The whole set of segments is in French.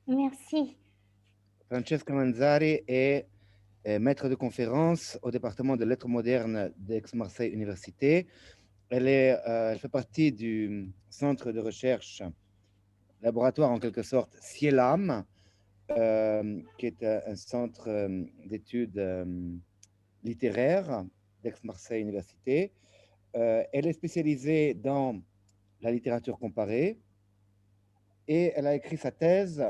Merci. Francesca Manzari est maître de conférence au département de lettres modernes d'Aix-Marseille Université. Elle fait partie du centre de recherche, laboratoire en quelque sorte, CIELAM, qui est un centre d'études littéraires d'Aix-Marseille Université. Elle est spécialisée dans la littérature comparée et elle a écrit sa thèse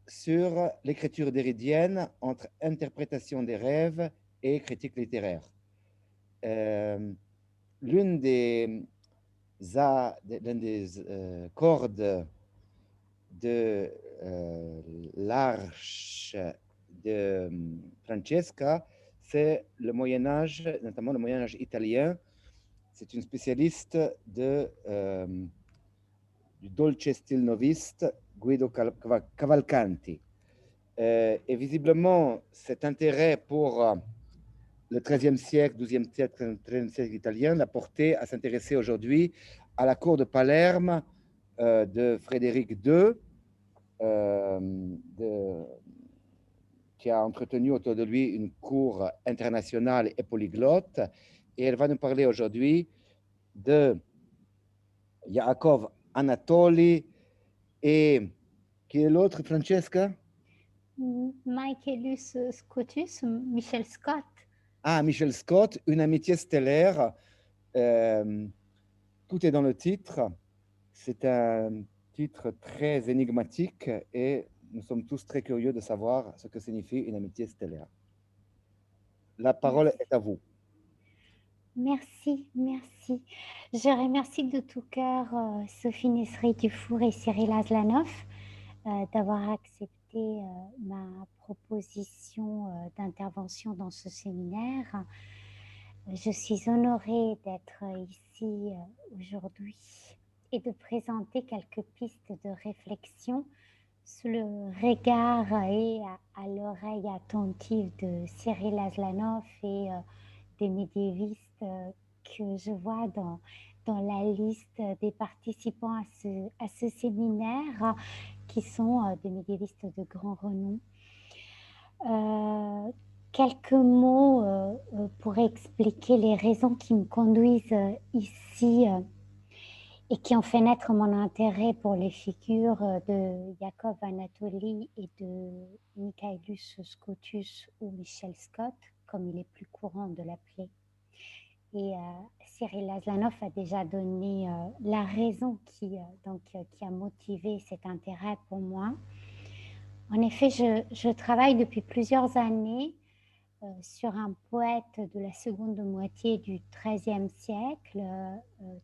sur l'écriture déridienne entre interprétation des rêves et critique littéraire. L'une des cordes de l'arche de Francesca, c'est le Moyen-Âge, notamment le Moyen-Âge italien. C'est une spécialiste du dolce style noviste Guido Cavalcanti. Et visiblement, cet intérêt pour le XIIIe siècle, XIIe siècle, XIIIe siècle italien l'a porté à s'intéresser aujourd'hui à la cour de Palerme de Frédéric II, qui a entretenu autour de lui une cour internationale et polyglotte. Et elle va nous parler aujourd'hui de Yaakov Anatoli et qui est l'autre, Francesca? Michaelus Scotus, Michel Scott. Ah, Michel Scott, Une amitié stellaire. Tout est dans le titre. C'est un titre très énigmatique et nous sommes tous très curieux de savoir ce que signifie une amitié stellaire. La parole est à vous. Merci, merci. Je remercie de tout cœur Sophie Nesri Dufour et Cyril Aslanov d'avoir accepté ma proposition d'intervention dans ce séminaire. Je suis honorée d'être ici aujourd'hui et de présenter quelques pistes de réflexion sous le regard et à l'oreille attentive de Cyril Aslanov et des médiévistes que je vois dans la liste des participants à ce séminaire, qui sont des médiévistes de grand renom. Quelques mots pour expliquer les raisons qui me conduisent ici et qui ont fait naître mon intérêt pour les figures de Yaakov Anatoli et de Michaelus Scotus ou Michel Scott, comme il est plus courant de l'appeler. Et Cyril Aslanov a déjà donné la raison qui a motivé cet intérêt pour moi. En effet, je travaille depuis plusieurs années sur un poète de la seconde moitié du XIIIe siècle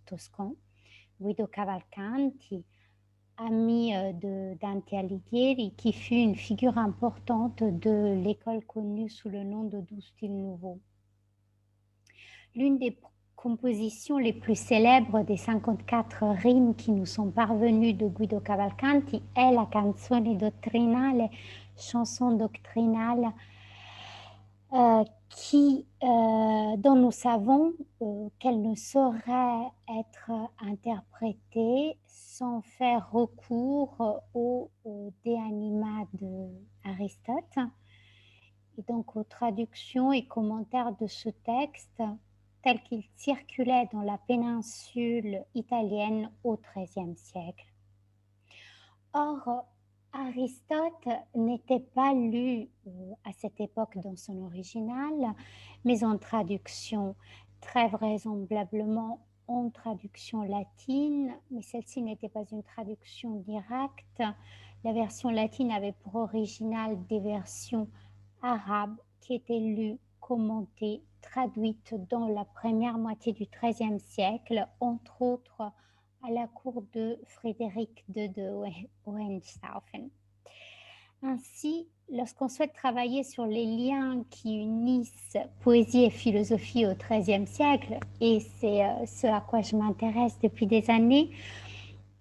toscan, Guido Cavalcanti, ami de Dante Alighieri, qui fut une figure importante de l'école connue sous le nom de 12 styles nouveaux. L'une des compositions les plus célèbres des 54 rimes qui nous sont parvenues de Guido Cavalcanti est la Canzone Dottrinale, chanson doctrinale, dont nous savons qu'elle ne saurait être interprétée sans faire recours au De Anima d'Aristote, et donc aux traductions et commentaires de ce texte tel qu'il circulait dans la péninsule italienne au XIIIe siècle. Or, Aristote n'était pas lu à cette époque dans son original, mais en traduction, très vraisemblablement en traduction latine, mais celle-ci n'était pas une traduction directe. La version latine avait pour original des versions arabes qui étaient lues, commentées, traduites dans la première moitié du XIIIe siècle, entre autres à la cour de Frédéric II de Hohenstaufen. Ainsi, lorsqu'on souhaite travailler sur les liens qui unissent poésie et philosophie au XIIIe siècle, et c'est ce à quoi je m'intéresse depuis des années,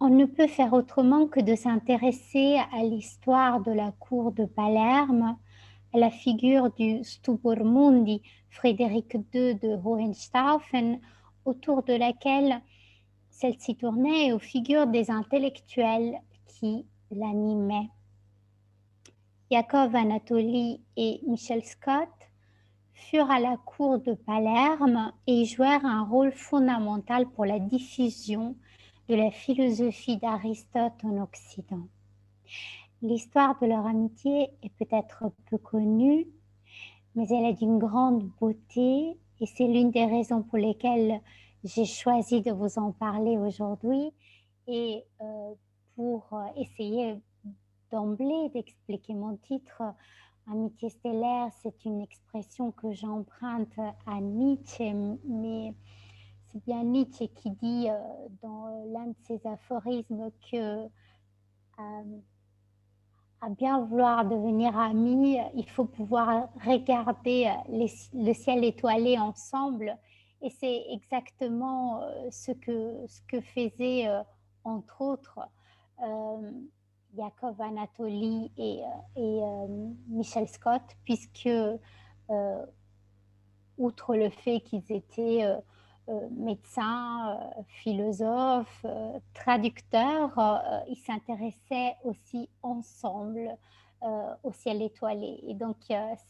on ne peut faire autrement que de s'intéresser à l'histoire de la cour de Palerme, à la figure du Stupor Mundi, Frédéric II de Hohenstaufen, autour de laquelle celle-ci tournait, et aux figures des intellectuels qui l'animaient. Yakov Anatoli et Michel Scott furent à la cour de Palerme et y jouèrent un rôle fondamental pour la diffusion de la philosophie d'Aristote en Occident. L'histoire de leur amitié est peut-être peu connue, mais elle est d'une grande beauté et c'est l'une des raisons pour lesquelles j'ai choisi de vous en parler aujourd'hui et pour essayer d'emblée d'expliquer mon titre. Amitié stellaire, c'est une expression que j'emprunte à Nietzsche, mais c'est bien Nietzsche qui dit dans l'un de ses aphorismes que à bien vouloir devenir amis, il faut pouvoir regarder le ciel étoilé ensemble. Et c'est exactement ce que faisait, entre autres, Yakov Anatoli et Michel Scott, puisque, outre le fait qu'ils étaient médecins, philosophes, traducteurs, ils s'intéressaient aussi ensemble au ciel étoilé. Et donc,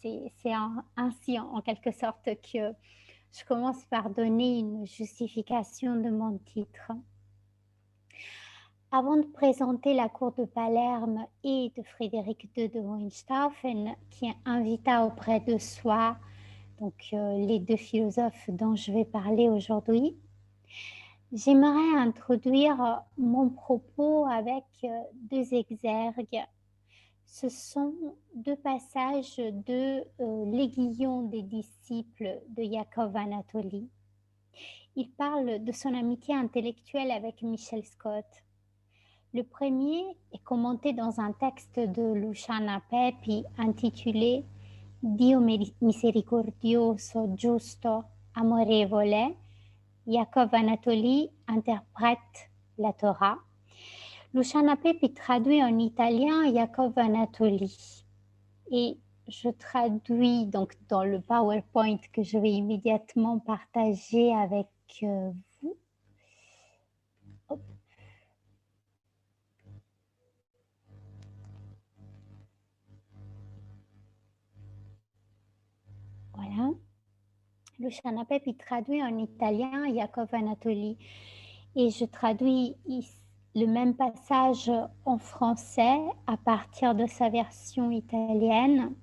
c'est ainsi, en quelque sorte, que je commence par donner une justification de mon titre. Avant de présenter la cour de Palerme et de Frédéric II de Hohenstaufen, qui invita auprès de soi donc les deux philosophes dont je vais parler aujourd'hui, j'aimerais introduire mon propos avec deux exergues. Ce sont deux passages de l'Aiguillon des disciples de Yakov Anatoli. Il parle de son amitié intellectuelle avec Michel Scott. Le premier est commenté dans un texte de Luciana Pepi intitulé Dio misericordioso, giusto, amorevole. Yakov Anatoli interprète la Torah. Luciana Pepi traduit en italien Yakov Anatoli. Et je traduis donc dans le PowerPoint que je vais immédiatement partager avec vous. Hop. Voilà. Luciana Pepi traduit en italien Yakov Anatoli. Et je traduis le même passage en français à partir de sa version italienne.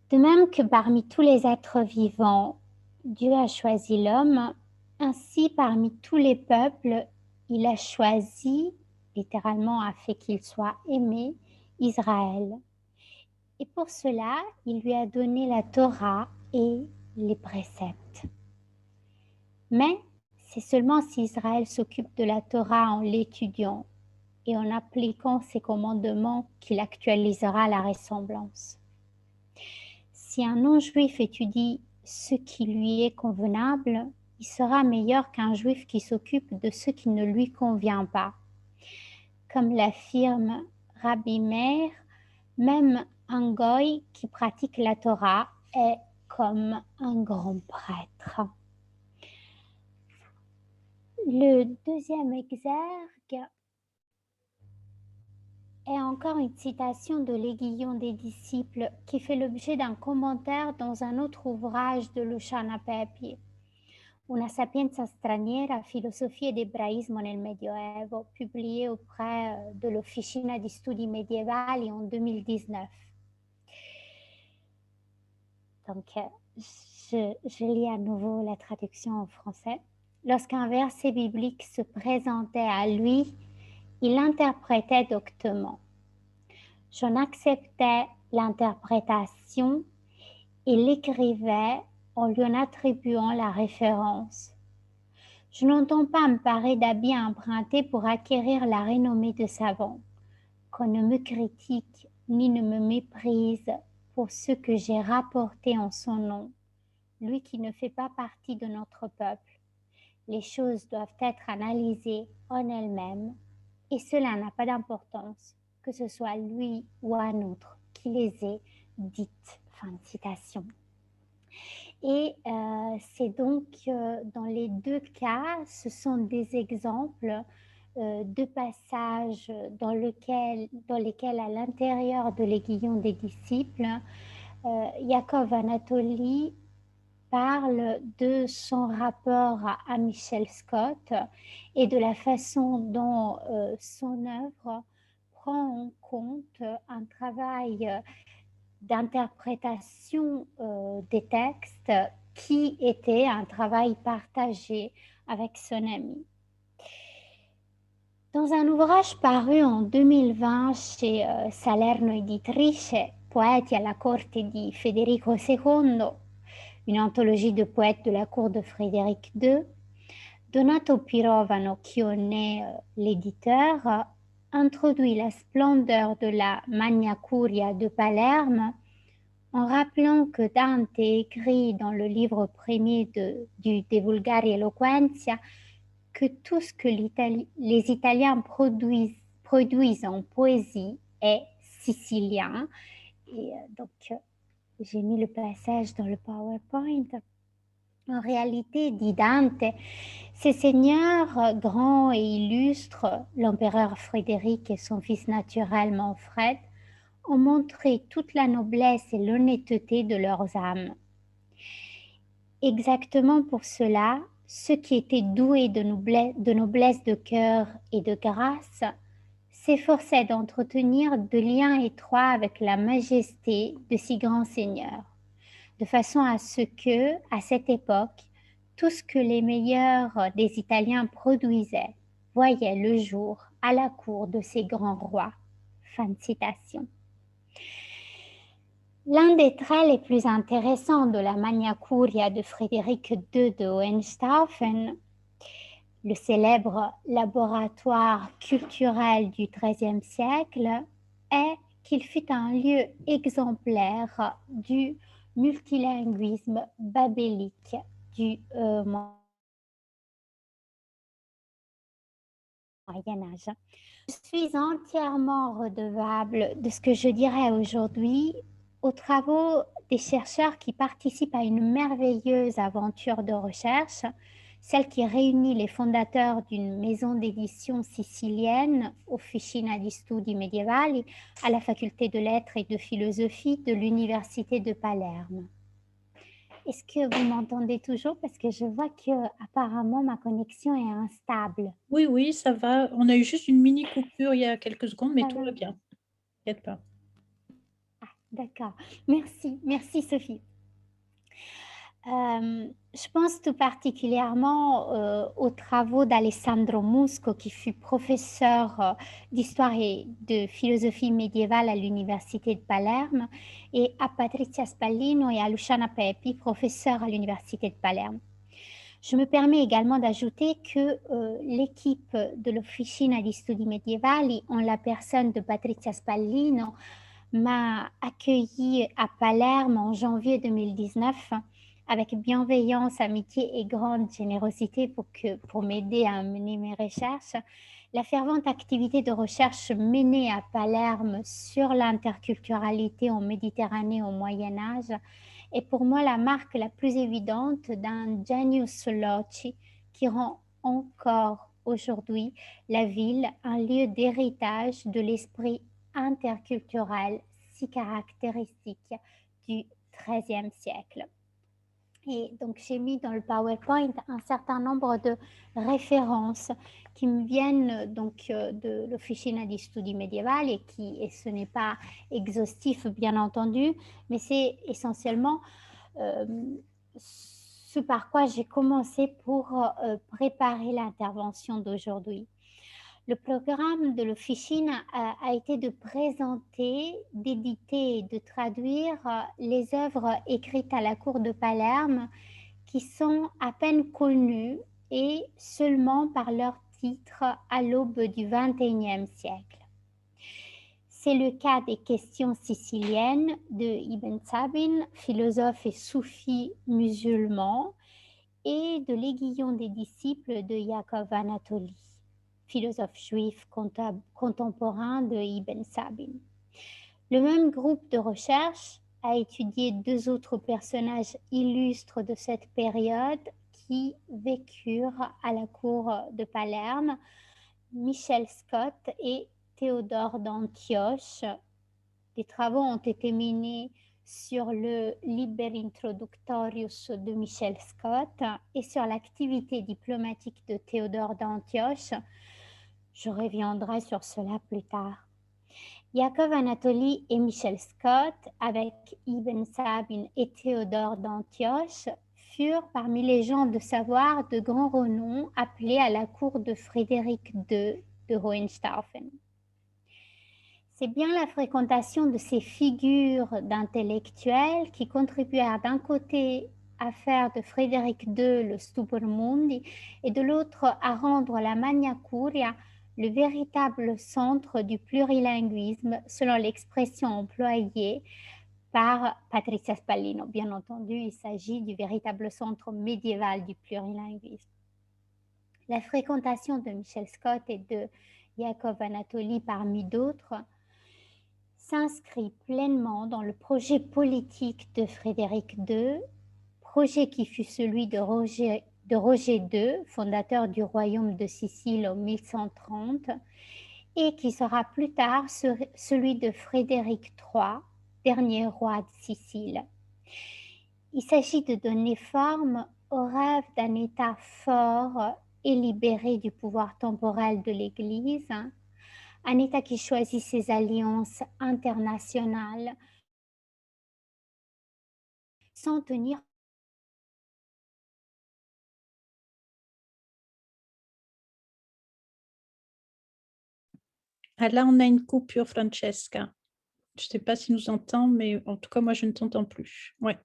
De même que parmi tous les êtres vivants, Dieu a choisi l'homme, ainsi parmi tous les peuples, il a choisi, littéralement a fait qu'il soit aimé, Israël. Et pour cela, il lui a donné la Torah et les préceptes. Mais c'est seulement si Israël s'occupe de la Torah en l'étudiant et en appliquant ses commandements qu'il actualisera la ressemblance. Si un non-juif étudie ce qui lui est convenable, il sera meilleur qu'un juif qui s'occupe de ce qui ne lui convient pas. Comme l'affirme Rabbi Meir, même un goy qui pratique la Torah est comme un grand prêtre. Le deuxième exergue est encore une citation de l'Aiguillon des disciples qui fait l'objet d'un commentaire dans un autre ouvrage de Luciana Pepi, Una sapienza straniera, filosofia ed ebraismo nel Medioevo, publié auprès de l'Officina di Studi Medievali en 2019. Donc, je lis à nouveau la traduction en français. Lorsqu'un verset biblique se présentait à lui, il l'interprétait doctement. J'en acceptais l'interprétation et l'écrivais en lui en attribuant la référence. Je n'entends pas me parer d'habits empruntés pour acquérir la renommée de savant, qu'on ne me critique ni ne me méprise pour ce que j'ai rapporté en son nom, lui qui ne fait pas partie de notre peuple. Les choses doivent être analysées en elles-mêmes et cela n'a pas d'importance que ce soit lui ou un autre qui les ait dites. Fin de citation. Et c'est donc dans les deux cas, ce sont des exemples deux passages dans lesquels à l'intérieur de l'Aiguillon des disciples, Yaakov Anatoly parle de son rapport à Michel Scott et de la façon dont son œuvre prend en compte un travail d'interprétation des textes qui était un travail partagé avec son ami. Dans un ouvrage paru en 2020 chez Salerno Editrice, Poeti alla corte di Federico II, une anthologie de poètes de la cour de Frédéric II, Donato Pirovano, qui en est l'éditeur, introduit la splendeur de la Magna Curia de Palerme en rappelant que Dante écrit dans le livre premier du De Vulgari Eloquentia que tout ce que les Italiens produisent en poésie est sicilien. Et donc, j'ai mis le passage dans le PowerPoint. En réalité, dit Dante, ces seigneurs grands et illustres, l'empereur Frédéric et son fils naturel Manfred, ont montré toute la noblesse et l'honnêteté de leurs âmes. Exactement pour cela, ceux qui étaient doués de noblesse de cœur et de grâce s'efforçaient d'entretenir de liens étroits avec la majesté de si grands seigneurs, de façon à ce que, à cette époque, tout ce que les meilleurs des Italiens produisaient voyait le jour à la cour de ces grands rois. Fin de citation. L'un des traits les plus intéressants de la Magna Curia de Frédéric II de Hohenstaufen, le célèbre laboratoire culturel du XIIIe siècle, est qu'il fut un lieu exemplaire du multilinguisme babélique du Moyen-Âge. Je suis entièrement redevable de ce que je dirais aujourd'hui aux travaux des chercheurs qui participent à une merveilleuse aventure de recherche, celle qui réunit les fondateurs d'une maison d'édition sicilienne, Officina di Studi Medievali, à la faculté de lettres et de philosophie de l'université de Palerme. Est-ce que vous m'entendez toujours? Parce que je vois que apparemment ma connexion est instable. Oui, oui, ça va. On a eu juste une mini coupure il y a quelques secondes, mais tout va bien. T'inquiète pas. Ah, d'accord. Merci Sophie. Je pense tout particulièrement aux travaux d'Alessandro Musco, qui fut professeur d'histoire et de philosophie médiévale à l'université de Palerme, et à Patrizia Spallino et à Luciana Pepi, professeurs à l'université de Palerme. Je me permets également d'ajouter que l'équipe de l'Officina di Studi Medievali, en la personne de Patrizia Spallino, m'a accueillie à Palerme en janvier 2019 avec bienveillance, amitié et grande générosité pour m'aider à mener mes recherches. La fervente activité de recherche menée à Palerme sur l'interculturalité en Méditerranée au Moyen-Âge est pour moi la marque la plus évidente d'un genius loci qui rend encore aujourd'hui la ville un lieu d'héritage de l'esprit interculturel si caractéristique du XIIIe siècle. Et donc, j'ai mis dans le PowerPoint un certain nombre de références qui me viennent donc de l'Officina di Studi Medievali et ce n'est pas exhaustif, bien entendu, mais c'est essentiellement ce par quoi j'ai commencé pour préparer l'intervention d'aujourd'hui. Le programme de l'Officina a été de présenter, d'éditer et de traduire les œuvres écrites à la cour de Palerme qui sont à peine connues et seulement par leur titre à l'aube du XXIe siècle. C'est le cas des questions siciliennes de Ibn Sabin, philosophe et soufi musulman, et de l'Aiguillon des disciples de Yaakov Anatoly, philosophe juif contemporain de Ibn Sabin. Le même groupe de recherche a étudié deux autres personnages illustres de cette période qui vécurent à la cour de Palerme, Michel Scott et Théodore d'Antioche. Des travaux ont été menés sur le Liber Introductorius de Michel Scott et sur l'activité diplomatique de Théodore d'Antioche. Je reviendrai sur cela plus tard. Yaakov Anatoli et Michel Scott, avec Ibn Sabin et Théodore d'Antioche, furent parmi les gens de savoir de grand renom appelés à la cour de Frédéric II de Hohenstaufen. C'est bien la fréquentation de ces figures d'intellectuels qui contribuèrent d'un côté à faire de Frédéric II le Stupor Mundi et de l'autre à rendre la Magna Curia le véritable centre du plurilinguisme selon l'expression employée par Patrizia Spallino. Bien entendu, il s'agit du véritable centre médiéval du plurilinguisme. La fréquentation de Michel Scott et de Yaakov Anatoli parmi d'autres s'inscrit pleinement dans le projet politique de Frédéric II, projet qui fut celui de Roger II, fondateur du royaume de Sicile en 1130, et qui sera plus tard celui de Frédéric III, dernier roi de Sicile. Il s'agit de donner forme au rêve d'un État fort et libéré du pouvoir temporel de l'Église, un État qui choisit ses alliances internationales sans tenir Ah, là, on a une coupure, Francesca. Je ne sais pas si nous entend, mais en tout cas, moi, je ne t'entends plus. Ouais,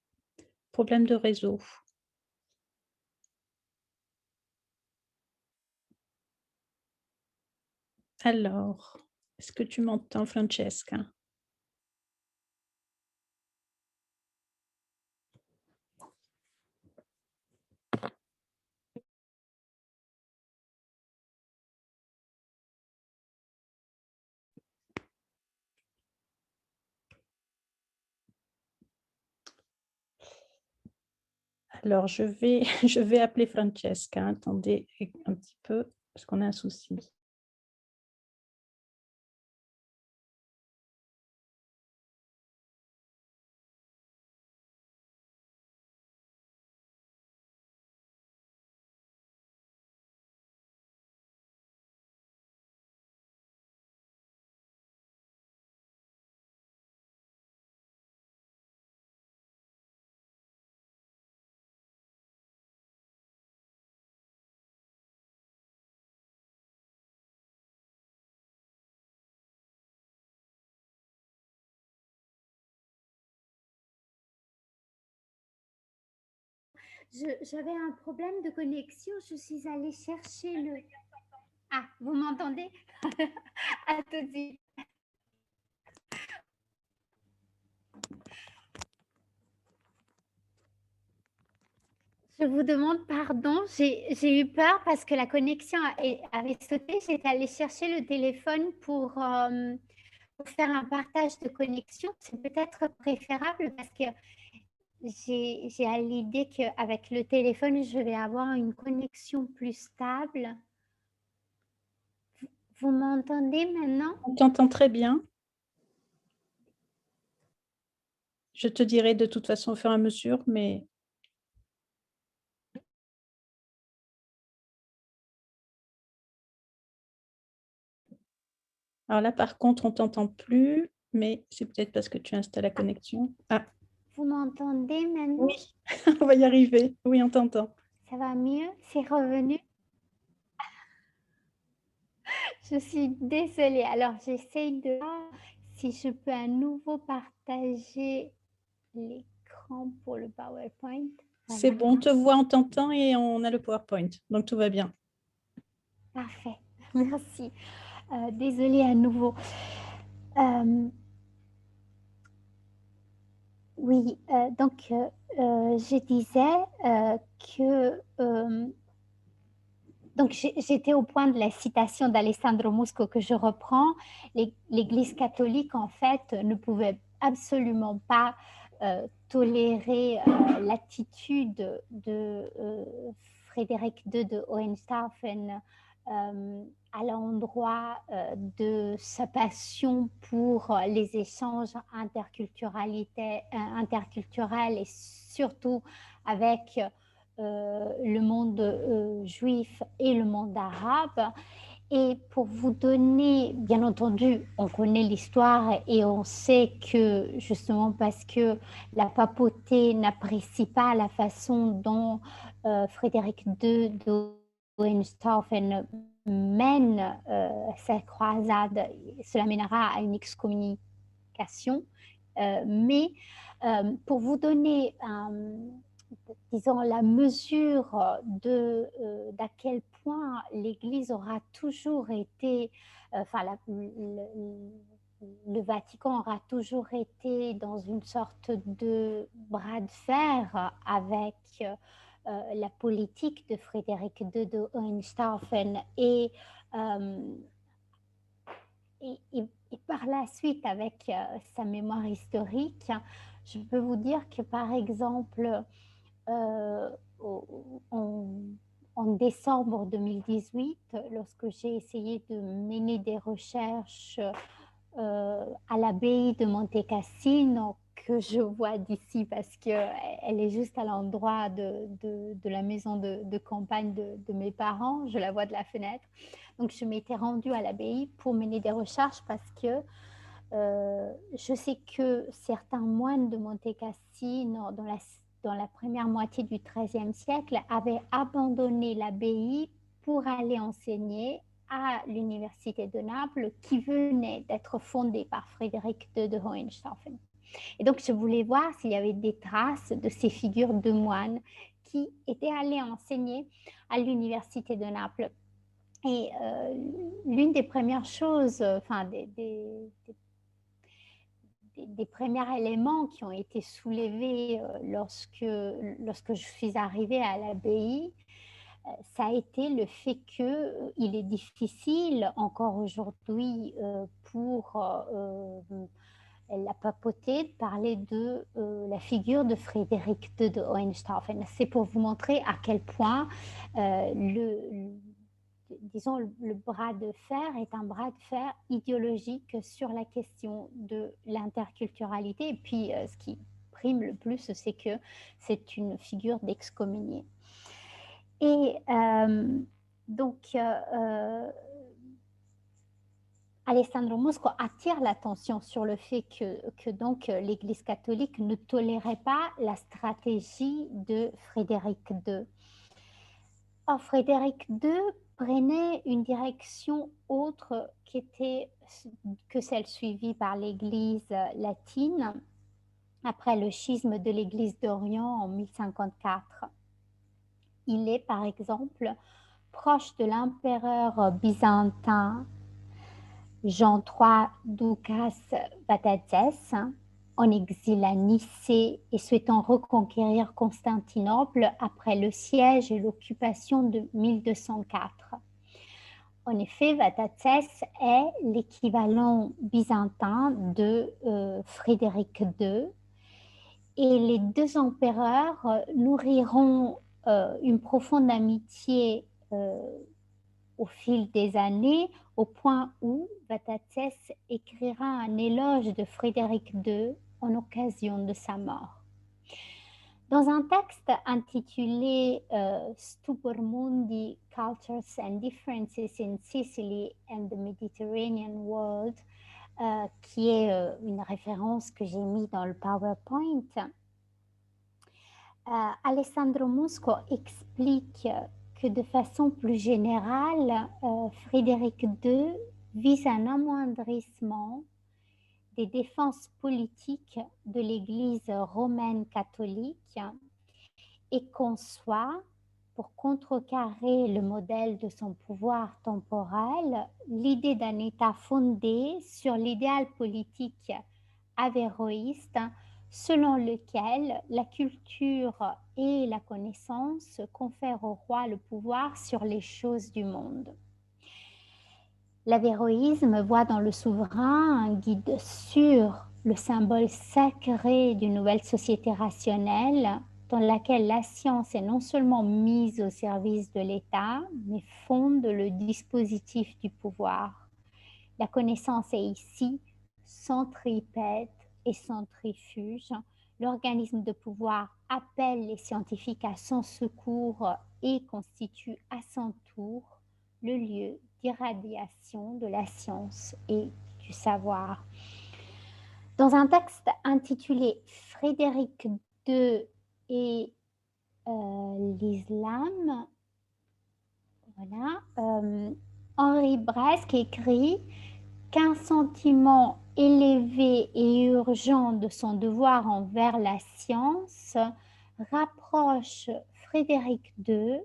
problème de réseau. Alors, est-ce que tu m'entends, Francesca? Alors, je vais appeler Francesca. Attendez un petit peu, parce qu'on a un souci. J'avais un problème de connexion, je suis allée chercher le... Ah, vous m'entendez? À tout de suite. Je vous demande pardon, j'ai eu peur parce que la connexion avait sauté. J'étais allée chercher le téléphone pour faire un partage de connexion. C'est peut-être préférable parce que j'ai à l'idée qu'avec le téléphone, je vais avoir une connexion plus stable. Vous m'entendez maintenant? On t'entend très bien. Je te dirai de toute façon au fur et à mesure, mais... Alors là, par contre, on ne t'entend plus, mais c'est peut-être parce que tu installes la connexion. Ah, Vous m'entendez maintenant? oui, on va y arriver. Oui, on t'entend. Ça va mieux? C'est revenu? Je suis désolée. Alors, j'essaye de voir si je peux à nouveau partager l'écran pour le PowerPoint. C'est Voilà. bon, on te voit, on t'entend et on a le PowerPoint. Donc, tout va bien. Parfait. Merci. Désolée à nouveau. Oui, donc je disais que donc j'étais au point de la citation d'Alessandro Musco que je reprends. L'Église catholique, en fait, ne pouvait absolument pas tolérer l'attitude de Frédéric II de Hohenstaufen à l'endroit de sa passion pour les échanges interculturels et surtout avec le monde juif et le monde arabe. Et pour vous donner, bien entendu, on connaît l'histoire et on sait que justement parce que la papauté n'apprécie pas la façon dont Frédéric II de Hohenstaufen mène sa croisade, cela mènera à une excommunication. Mais pour vous donner disons, la mesure d'à quel point l'Église aura toujours été, enfin, le Vatican aura toujours été dans une sorte de bras de fer avec la politique de Frédéric II de Hohenstaufen et par la suite avec sa mémoire historique. Je peux vous dire que par exemple, en décembre 2018, lorsque j'ai essayé de mener des recherches à l'abbaye de Monte Cassino, que je vois d'ici parce qu'elle est juste à l'endroit de la maison de campagne de mes parents, je la vois de la fenêtre. Donc je m'étais rendue à l'abbaye pour mener des recherches parce que je sais que certains moines de Monte Cassino dans la première moitié du XIIIe siècle, avaient abandonné l'abbaye pour aller enseigner à l'université de Naples qui venait d'être fondée par Frédéric II de Hohenstaufen. Et donc, je voulais voir s'il y avait des traces de ces figures de moines qui étaient allés enseigner à l'université de Naples. Et l'une des premières choses, enfin des premiers éléments qui ont été soulevés lorsque je suis arrivée à l'abbaye, ça a été le fait qu'il est difficile encore aujourd'hui pour la papauté de parler de la figure de Frédéric II de Hohenstaufen. C'est pour vous montrer à quel point disons, le bras de fer est un bras de fer idéologique sur la question de l'interculturalité. Et puis, ce qui prime le plus, c'est que c'est une figure d'excommunié. Et donc, Alessandro Mosco attire l'attention sur le fait que donc l'Église catholique ne tolérait pas la stratégie de Frédéric II. Or, Frédéric II prenait une direction autre que celle suivie par l'Église latine après le schisme de l'Église d'Orient en 1054. Il est, par exemple, proche de l'empereur byzantin Jean III Doukas Vatatzès, en exil à Nicée et souhaitant reconquérir Constantinople après le siège et l'occupation de 1204. En effet, Vatatzès est l'équivalent byzantin de Frédéric II et les deux empereurs nourriront une profonde amitié au fil des années, au point où Vatatzès écrira un éloge de Frédéric II en occasion de sa mort. Dans un texte intitulé Stupor Mundi, Cultures and Differences in Sicily and the Mediterranean World, qui est une référence que j'ai mise dans le PowerPoint, Alessandro Mosco explique que de façon plus générale, Frédéric II vise un amoindrissement des défenses politiques de l'Église romaine catholique et conçoit, pour contrecarrer le modèle de son pouvoir temporel, l'idée d'un État fondé sur l'idéal politique avéroïste selon lequel la culture et la connaissance confèrent au roi le pouvoir sur les choses du monde. L'avéroïsme voit dans le souverain un guide sûr, le symbole sacré d'une nouvelle société rationnelle dans laquelle la science est non seulement mise au service de l'État, mais fonde le dispositif du pouvoir. La connaissance est ici centripète et centrifuge. L'organisme de pouvoir appelle les scientifiques à son secours et constitue à son tour le lieu d'irradiation de la science et du savoir. Dans un texte intitulé Frédéric II et l'islam, voilà, Henri Bresque écrit qu'un sentiment élevé et urgent de son devoir envers la science rapproche Frédéric II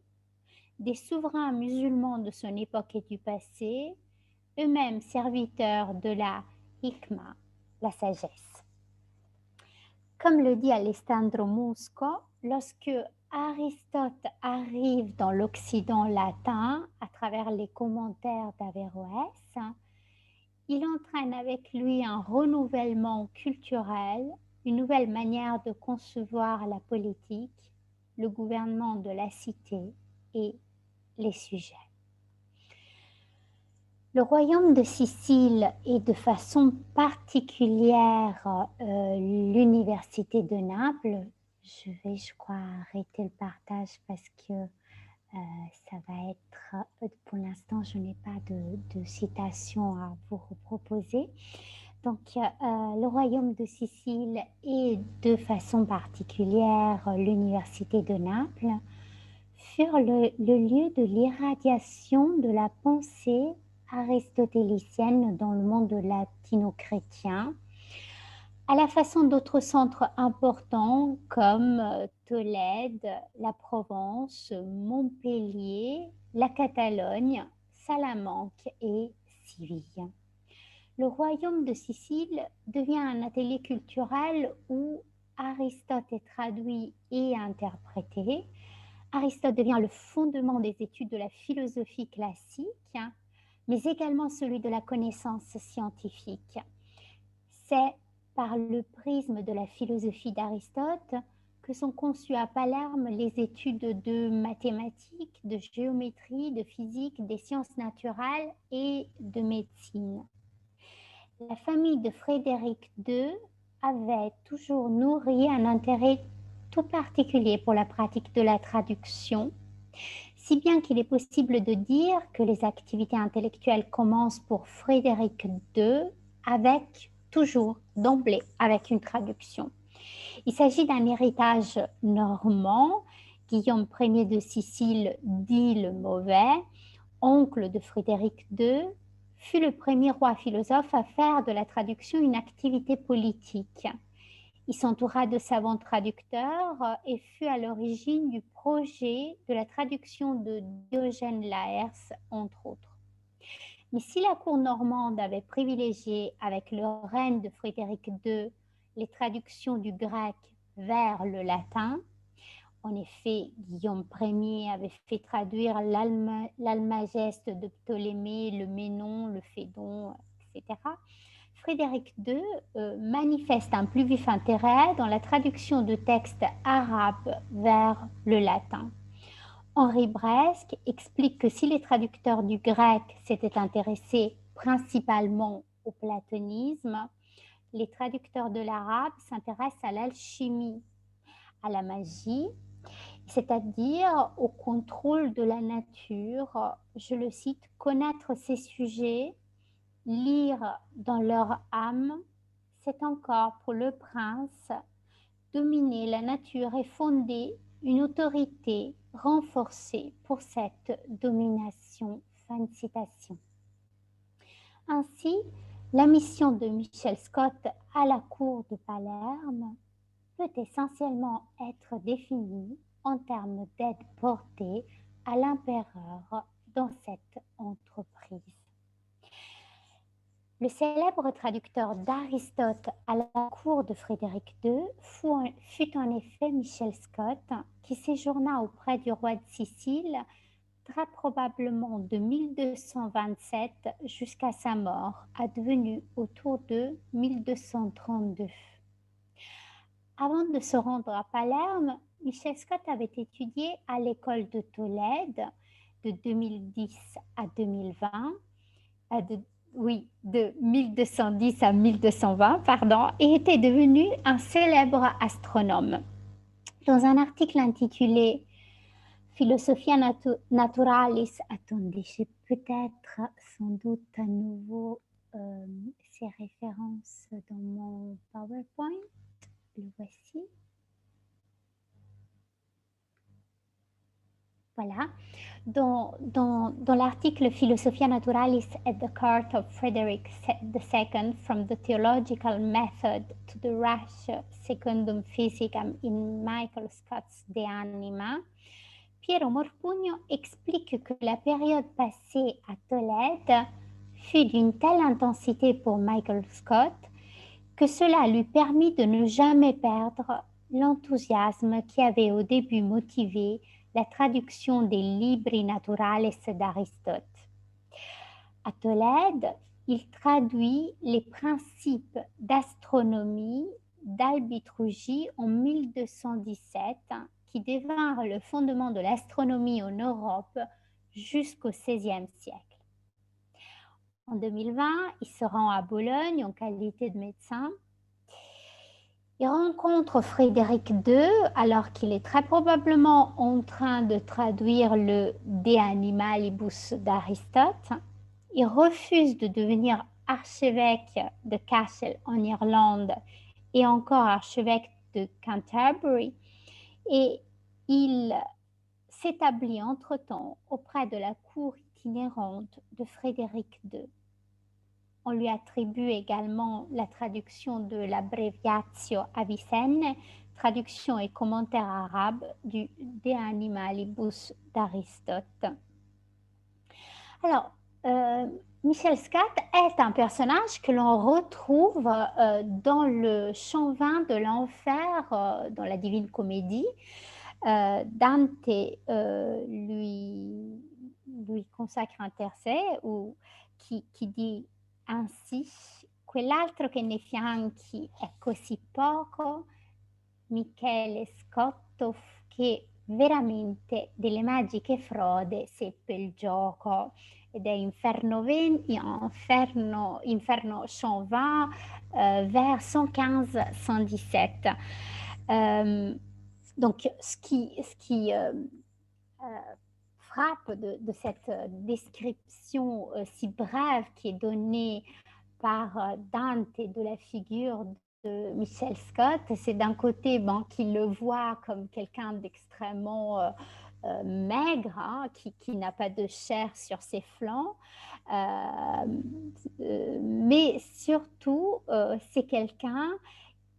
des souverains musulmans de son époque et du passé, eux-mêmes serviteurs de la hikma, la sagesse. Comme le dit Alessandro Musco, lorsque Aristote arrive dans l'Occident latin à travers les commentaires d'Averroès, il entraîne avec lui un renouvellement culturel, une nouvelle manière de concevoir la politique, le gouvernement de la cité et les sujets. Le royaume de Sicile et de façon particulière l'université de Naples, je crois, arrêter le partage parce que ça va être, pour l'instant, je n'ai pas de citation à vous proposer. Donc, le royaume de Sicile et de façon particulière l'université de Naples furent le lieu de l'irradiation de la pensée aristotélicienne dans le monde latino-chrétien, à la façon d'autres centres importants comme Tolède, la Provence, Montpellier, la Catalogne, Salamanque et Séville. Le royaume de Sicile devient un atelier culturel où Aristote est traduit et interprété. Aristote devient le fondement des études de la philosophie classique, mais également celui de la connaissance scientifique. C'est par le prisme de la philosophie d'Aristote que sont conçues à Palerme les études de mathématiques, de géométrie, de physique, des sciences naturelles et de médecine. La famille de Frédéric II avait toujours nourri un intérêt tout particulier pour la pratique de la traduction, si bien qu'il est possible de dire que les activités intellectuelles commencent pour Frédéric II avec, toujours d'emblée, avec une traduction. Il s'agit d'un héritage normand. Guillaume Ier de Sicile, dit le Mauvais, oncle de Frédéric II, fut le premier roi philosophe à faire de la traduction une activité politique. Il s'entoura de savants traducteurs et fut à l'origine du projet de la traduction de Diogène Laërce, entre autres. Mais si la cour normande avait privilégié, avec le règne de Frédéric II, les traductions du grec vers le latin, en effet, Guillaume Ier avait fait traduire l'Almageste de Ptolémée, le Ménon, le Phédon, etc. Frédéric II manifeste un plus vif intérêt dans la traduction de textes arabes vers le latin. Henri Bresque explique que si les traducteurs du grec s'étaient intéressés principalement au platonisme, les traducteurs de l'arabe s'intéressent à l'alchimie, à la magie, c'est-à-dire au contrôle de la nature. Je le cite, connaître ces sujets, lire dans leur âme, c'est encore pour le prince dominer la nature et fonder une autorité renforcée pour cette domination. Fin de citation. Ainsi, la mission de Michel Scott à la cour de Palerme peut essentiellement être définie en termes d'aide portée à l'empereur dans cette entreprise. Le célèbre traducteur d'Aristote à la cour de Frédéric II fut en effet Michel Scott, qui séjourna auprès du roi de Sicile très probablement de 1227 jusqu'à sa mort, advenue autour de 1232. avant de se rendre à Palerme, Michel Scott avait étudié à l'école de Tolède de 2010 à 2020, de 1210 à 1220, pardon, et était devenu un célèbre astronome. Dans un article intitulé Philosophia Naturalis, attendez, j'ai peut-être sans doute à nouveau ces références dans mon PowerPoint. Le voici. Voilà. Dans l'article Philosophia Naturalis at the Court of Frederick II, from the theological method to the ratio secundum physicam in Michael Scott's De Anima, Piero Morpugno explique que la période passée à Tolède fut d'une telle intensité pour Michael Scott que cela lui permit de ne jamais perdre l'enthousiasme qui avait au début motivé la traduction des Libri Naturales d'Aristote. À Tolède, il traduit les principes d'astronomie d'Albitrugi en 1217, qui devinrent le fondement de l'astronomie en Europe jusqu'au XVIe siècle. En 2020, il se rend à Bologne en qualité de médecin. Il rencontre Frédéric II alors qu'il est très probablement en train de traduire le De Animalibus d'Aristote. Il refuse de devenir archevêque de Cashel en Irlande et encore archevêque de Canterbury, et il s'établit entre-temps auprès de la cour itinérante de Frédéric II. On lui attribue également la traduction de l'Abbreviatio Avicenne, traduction et commentaire arabe du De Animalibus d'Aristote. Alors, Michel Scott est un personnage que l'on retrouve dans le chant 20 de l'enfer, dans la Divine Comédie. Dante lui consacre un tercet qui dit ainsi: quell'altro che nei fianchi è così poco, Michele Scotto, che veramente delle magiche frode seppe il gioco. Ed è Inferno 20, Inferno chant 20, vers 115-117. Donc, ce qui frappe de cette description si brève qui est donnée par Dante de la figure de Michel Scott, c'est d'un côté qu'il le voit comme quelqu'un d'extrêmement maigre, hein, qui n'a pas de chair sur ses flancs, mais surtout c'est quelqu'un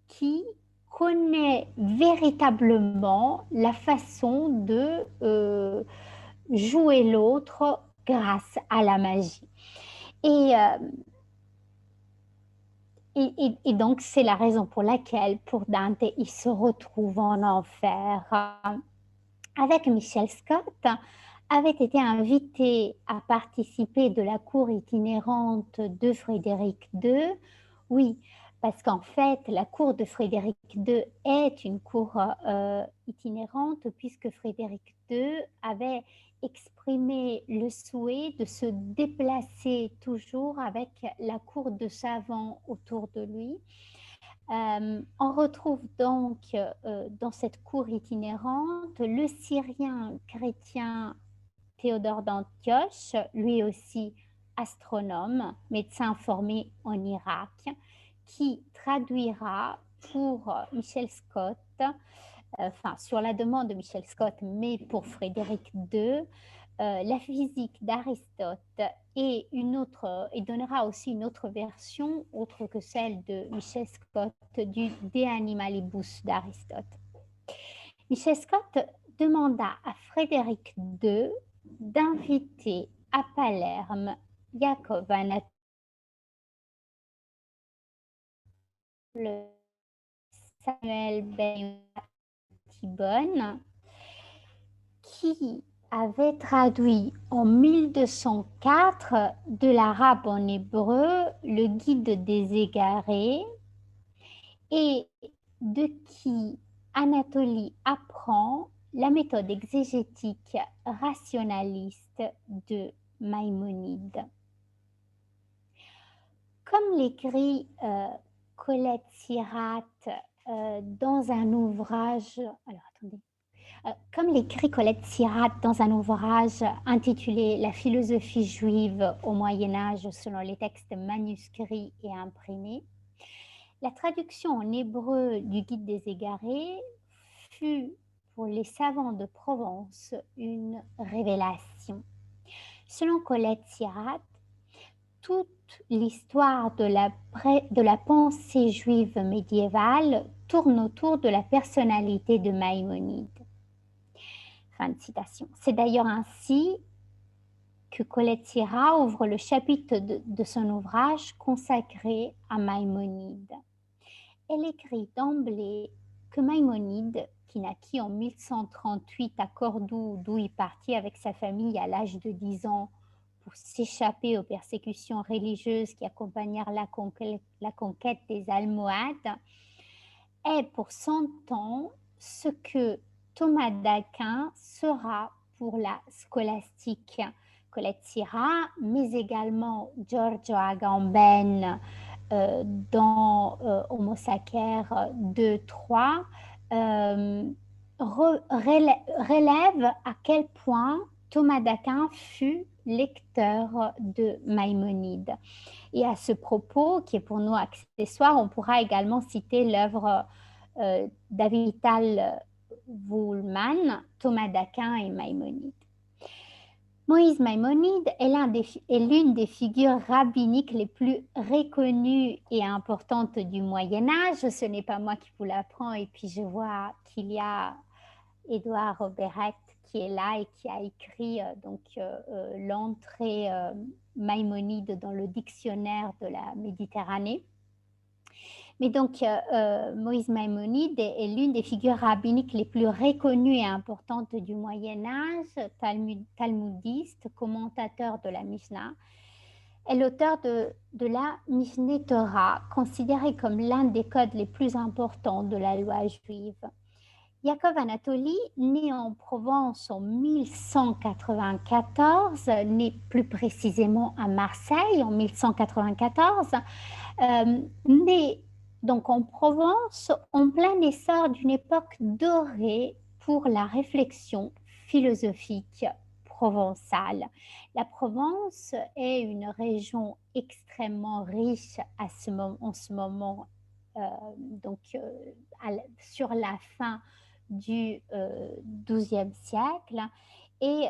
qui connaît véritablement la façon de jouer l'autre grâce à la magie. Et donc, c'est la raison pour laquelle, pour Dante, il se retrouve en enfer. Avec Michel Scott, avait été invité à participer de la cour itinérante de Frédéric II. Oui, parce qu'en fait, la cour de Frédéric II est une cour itinérante, puisque Frédéric II avait exprimé le souhait de se déplacer toujours avec la cour de savants autour de lui. On retrouve donc dans cette cour itinérante le Syrien chrétien Théodore d'Antioche, lui aussi astronome, médecin formé en Irak, qui traduira pour Michel Scott, sur la demande de Michel Scott, mais pour Frédéric II, la physique d'Aristote et donnera aussi une autre version, autre que celle de Michel Scott, du De Animalibus d'Aristote. Michel Scott demanda à Frédéric II d'inviter à Palerme Jacob Anatole Samuel Ben Thibonne, qui avait traduit en 1204 de l'arabe en hébreu le Guide des égarés, et de qui Anatolie apprend la méthode exégétique rationaliste de Maïmonide. Comme l'écrit Colette Siraat dans un ouvrage, comme l'écrit Colette Siraat dans un ouvrage intitulé La philosophie juive au Moyen Âge selon les textes manuscrits et imprimés, la traduction en hébreu du Guide des égarés fut pour les savants de Provence une révélation. Selon Colette Siraat, toute l'histoire de la pensée juive médiévale tourne autour de la personnalité de Maïmonide. Fin de citation. C'est d'ailleurs ainsi que Colette Siraat ouvre le chapitre de son ouvrage consacré à Maïmonide. Elle écrit d'emblée que Maïmonide, qui naquit en 1138 à Cordoue, d'où il partit avec sa famille à l'âge de 10 ans pour s'échapper aux persécutions religieuses qui accompagnèrent la conquête des Almohades, est pour 100 ans ce que Thomas d'Aquin sera pour la scolastique Colette Siraat, mais également Giorgio Agamben dans Homo Sacer 2.3 relève à quel point Thomas d'Aquin fut lecteur de Maïmonide. Et à ce propos, qui est pour nous accessoire, on pourra également citer l'œuvre d'Avital Woolman, Thomas d'Aquin et Maïmonide. Moïse Maïmonide est l'une des figures rabbiniques les plus reconnues et importantes du Moyen-Âge. Ce n'est pas moi qui vous l'apprends, et puis je vois qu'il y a Édouard Beret qui est là et qui a écrit l'entrée Maïmonide dans le dictionnaire de la Méditerranée. Mais donc, Moïse Maïmonide est l'une des figures rabbiniques les plus reconnues et importantes du Moyen-Âge, talmudiste, commentateur de la Mishnah, est l'auteur de la Mishneh Torah, considérée comme l'un des codes les plus importants de la loi juive. Yaakov Anatoli, né en Provence en 1194, né plus précisément à Marseille en 1194, né donc en Provence en plein essor d'une époque dorée pour la réflexion philosophique provençale. La Provence est une région extrêmement riche en ce moment, sur la fin du XIIe siècle, et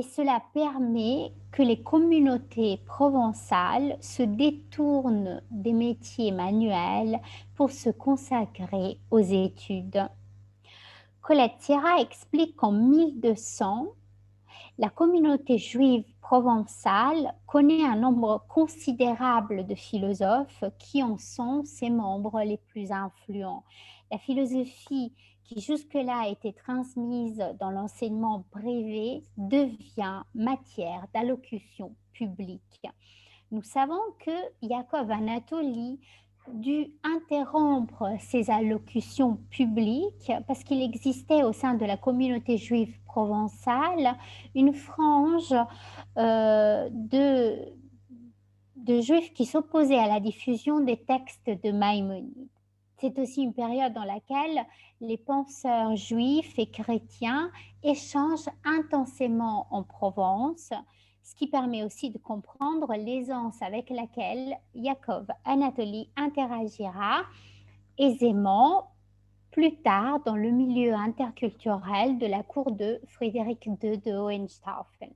cela permet que les communautés provençales se détournent des métiers manuels pour se consacrer aux études. Colette Siraat explique qu'en 1200, la communauté juive provençale connaît un nombre considérable de philosophes qui en sont ses membres les plus influents. La philosophie qui jusque-là était transmise dans l'enseignement privé devient matière d'allocution publique. Nous savons que Yaakov Anatoli dut interrompre ses allocutions publiques parce qu'il existait au sein de la communauté juive provençale une frange de juifs qui s'opposaient à la diffusion des textes de Maïmonide. C'est aussi une période dans laquelle les penseurs juifs et chrétiens échangent intensément en Provence, ce qui permet aussi de comprendre l'aisance avec laquelle Yaakov Anatoli interagira aisément plus tard dans le milieu interculturel de la cour de Frédéric II de Hohenstaufen.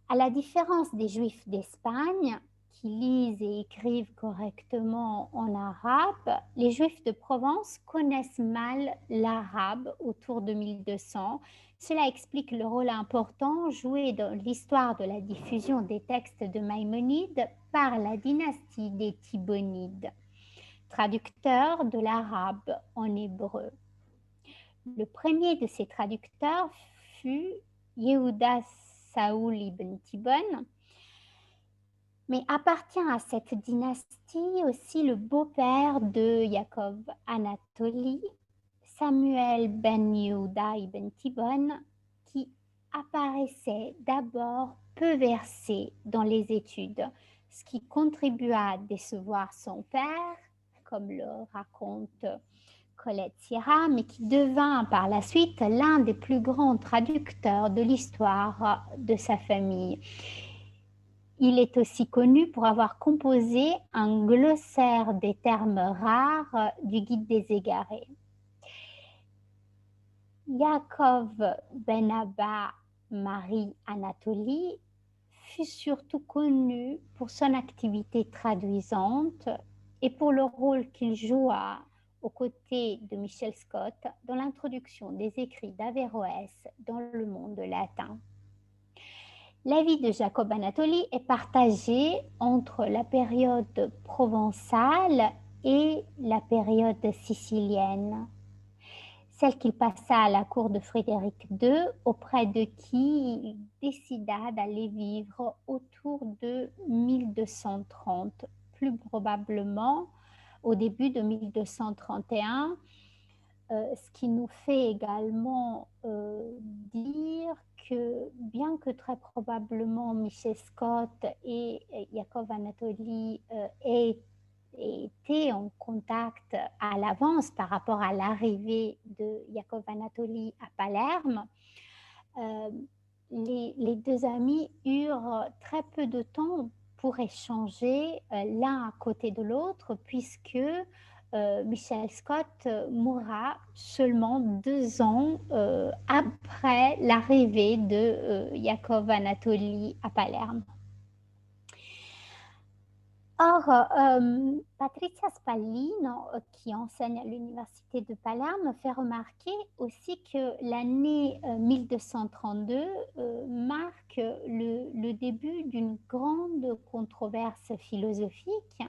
À la différence des Juifs d'Espagne, qui lisent et écrivent correctement en arabe, les Juifs de Provence connaissent mal l'arabe autour de 1200. Cela explique le rôle important joué dans l'histoire de la diffusion des textes de Maïmonide par la dynastie des Thibonides, traducteurs de l'arabe en hébreu. Le premier de ces traducteurs fut Yehuda Saoul ibn Tibon, Mais appartient à cette dynastie aussi le beau-père de Yaakov Anatoli, Samuel ben Yehuda ibn Tibon, qui apparaissait d'abord peu versé dans les études, ce qui contribua à décevoir son père, comme le raconte Colette Sierra, mais qui devint par la suite l'un des plus grands traducteurs de l'histoire de sa famille. Il est aussi connu pour avoir composé un glossaire des termes rares du Guide des égarés. Yaakov ben Abba Marie Anatoli fut surtout connu pour son activité traduisante et pour le rôle qu'il joua aux côtés de Michel Scott dans l'introduction des écrits d'Averroès dans le monde latin. La vie de Jacob Anatoli est partagée entre la période provençale et la période sicilienne, celle qu'il passa à la cour de Frédéric II, auprès de qui il décida d'aller vivre autour de 1230, plus probablement au début de 1231, ce qui nous fait également dire que bien que très probablement Michel Scott et Yaakov Anatoli aient été en contact à l'avance par rapport à l'arrivée de Yaakov Anatoli à Palerme, les deux amis eurent très peu de temps pour échanger l'un à côté de l'autre, puisque Michel Scott mourra seulement 2 ans après l'arrivée de Yaakov Anatoli à Palerme. Or, Patrizia Spallino, qui enseigne à l'université de Palerme, fait remarquer aussi que l'année 1232 marque le début d'une grande controverse philosophique,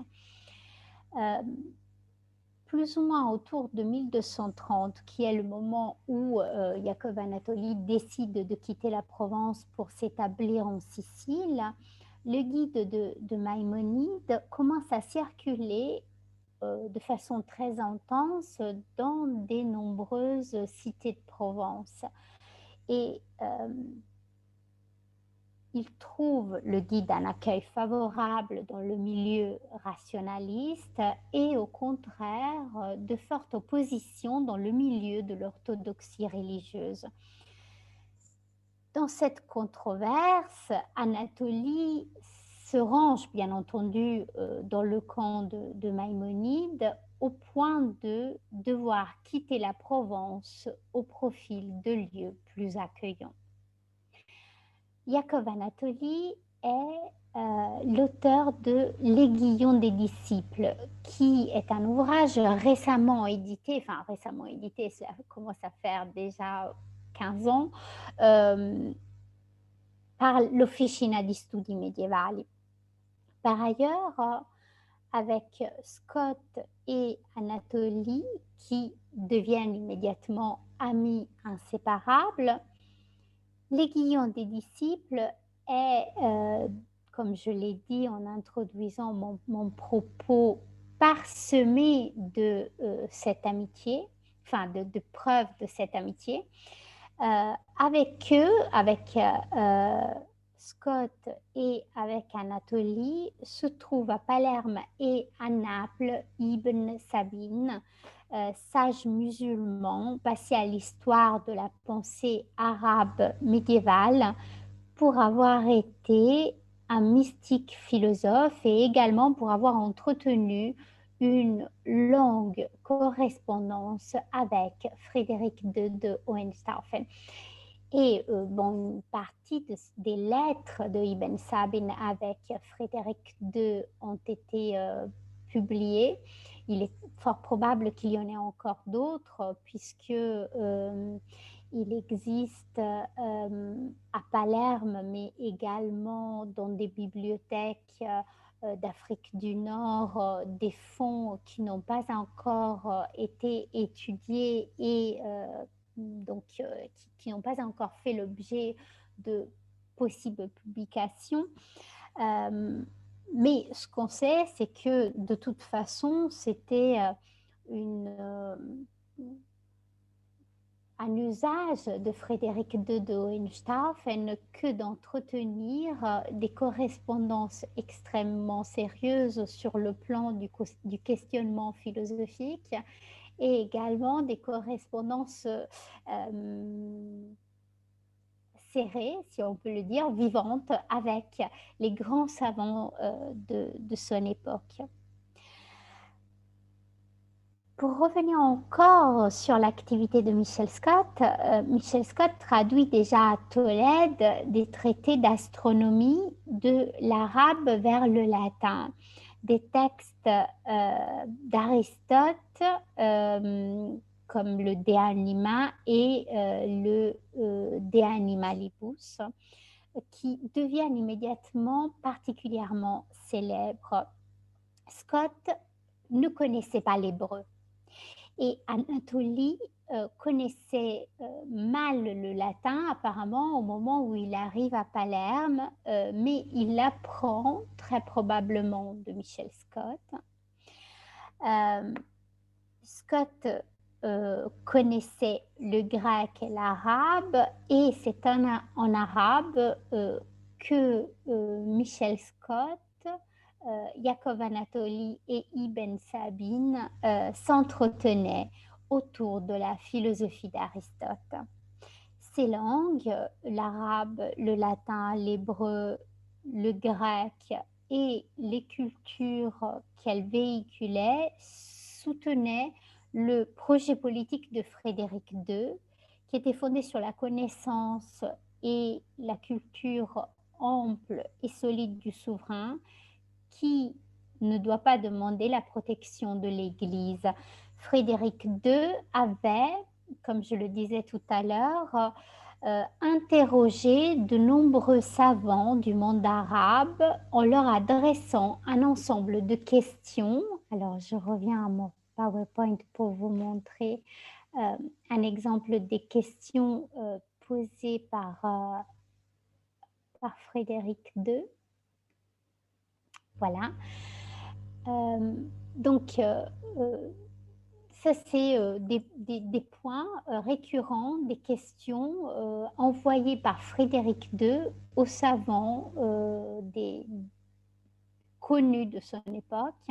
plus ou moins autour de 1230, qui est le moment où Yaakov Anatoli décide de quitter la Provence pour s'établir en Sicile. Le guide de Maïmonide commence à circuler de façon très intense dans des nombreuses cités de Provence. Et il trouve le guide un accueil favorable dans le milieu rationaliste et au contraire de forte opposition dans le milieu de l'orthodoxie religieuse. Dans cette controverse, Anatoli se range bien entendu dans le camp de Maïmonide au point de devoir quitter la Provence au profit de lieux plus accueillants. Yaakov Anatoli est l'auteur de L'Aiguillon des disciples, qui est un ouvrage récemment édité, ça commence à faire déjà 15 ans, par l'Officina di Studi Medievali. Par ailleurs, avec Scott et Anatoli, qui deviennent immédiatement amis inséparables, L'Aiguillon des disciples est, comme je l'ai dit en introduisant mon propos, parsemé de cette amitié, enfin de preuves de cette amitié. Avec eux, avec Scott et avec Anatoli, se trouve à Palerme et à Naples Ibn Sabine, sage musulman passé à l'histoire de la pensée arabe médiévale pour avoir été un mystique philosophe et également pour avoir entretenu une longue correspondance avec Frédéric II de Hohenstaufen. Et une partie des lettres de Ibn Sabin avec Frédéric II ont été publiées. Il est fort probable qu'il y en ait encore d'autres, puisque il existe à Palerme, mais également dans des bibliothèques d'Afrique du Nord, des fonds qui n'ont pas encore été étudiés et donc qui n'ont pas encore fait l'objet de possibles publications. Mais ce qu'on sait, c'est que de toute façon, c'était un usage de Frédéric II de Hohenstaufen que d'entretenir des correspondances extrêmement sérieuses sur le plan du questionnement philosophique et également des correspondances serrées, si on peut le dire, vivantes avec les grands savants de son époque. Pour revenir encore sur l'activité de Michel Scott traduit déjà à Tolède des traités d'astronomie de l'arabe vers le latin, des textes d'Aristote comme le De Anima et le De Animalibus, qui deviennent immédiatement particulièrement célèbres. Scott ne connaissait pas l'hébreu. Et Anatolie connaissait mal le latin apparemment au moment où il arrive à Palerme, mais il l'apprend très probablement de Michel Scott. Scott connaissait le grec et l'arabe, et c'est en arabe que Michel Scott, Yaakov Anatoli et Ibn Sabine s'entretenaient autour de la philosophie d'Aristote. Ces langues, l'arabe, le latin, l'hébreu, le grec et les cultures qu'elles véhiculaient soutenaient le projet politique de Frédéric II, qui était fondé sur la connaissance et la culture ample et solide du souverain, qui ne doit pas demander la protection de l'Église. Frédéric II avait, comme je le disais tout à l'heure, interrogé de nombreux savants du monde arabe en leur adressant un ensemble de questions. Alors, je reviens à mon PowerPoint pour vous montrer un exemple des questions posées par Frédéric II. Voilà. Donc, ça, c'est des points récurrents, des questions envoyées par Frédéric II aux savants connus de son époque.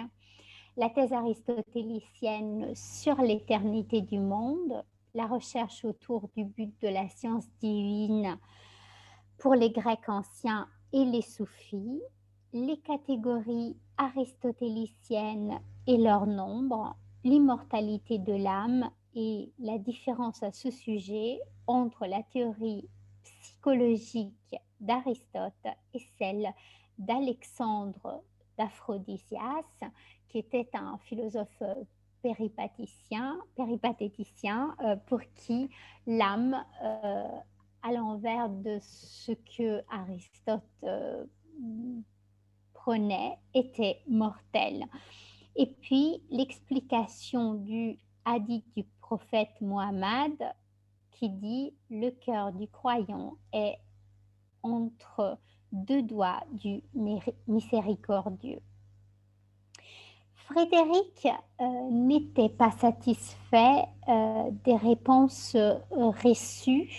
La thèse aristotélicienne sur l'éternité du monde, la recherche autour du but de la science divine pour les Grecs anciens et les soufis, les catégories aristotéliciennes et leur nombre, l'immortalité de l'âme et la différence à ce sujet entre la théorie psychologique d'Aristote et celle d'Alexandre d'Aphrodisias, qui était un philosophe péripatéticien pour qui l'âme, à l'envers de ce que Aristote prenait, était mortelle. Et puis l'explication du hadith du prophète Mohammed qui dit « Le cœur du croyant est entre deux doigts du miséricordieux ». Frédéric n'était pas satisfait des réponses reçues,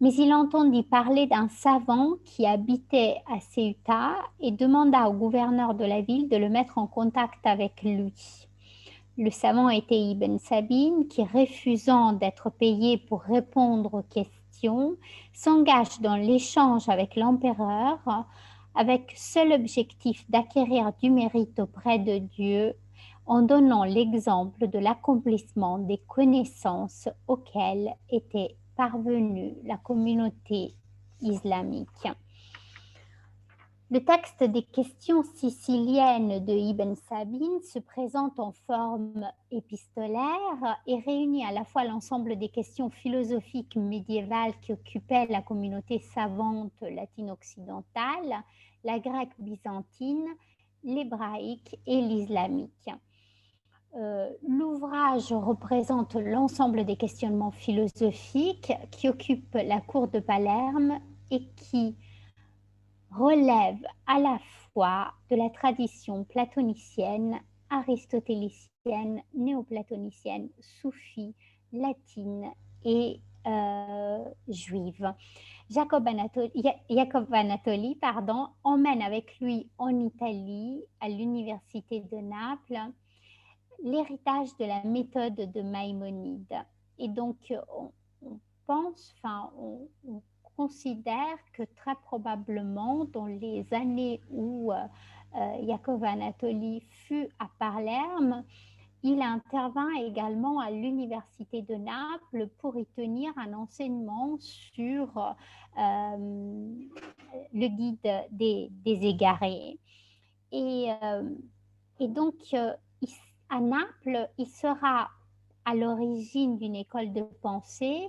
mais il entendit parler d'un savant qui habitait à Ceuta et demanda au gouverneur de la ville de le mettre en contact avec lui. Le savant était Ibn Sabine qui, refusant d'être payé pour répondre aux questions, s'engage dans l'échange avec l'empereur avec seul objectif d'acquérir du mérite auprès de Dieu en donnant l'exemple de l'accomplissement des connaissances auxquelles était parvenue la communauté islamique. Le texte des questions siciliennes de Ibn Sabine se présente en forme épistolaire et réunit à la fois l'ensemble des questions philosophiques médiévales qui occupaient la communauté savante latino-occidentale, la grecque byzantine, l'hébraïque et l'islamique. L'ouvrage représente l'ensemble des questionnements philosophiques qui occupent la cour de Palerme et qui relève à la fois de la tradition platonicienne, aristotélicienne, néoplatonicienne, soufie, latine et juive. Jacob Anatoli, emmène avec lui en Italie, à l'université de Naples, l'héritage de la méthode de Maïmonide. Et donc, on considère que très probablement, dans les années où Jacob Anatoli fut à Palerme, il intervint également à l'université de Naples pour y tenir un enseignement sur le guide des égarés. Et donc, à Naples, il sera à l'origine d'une école de pensée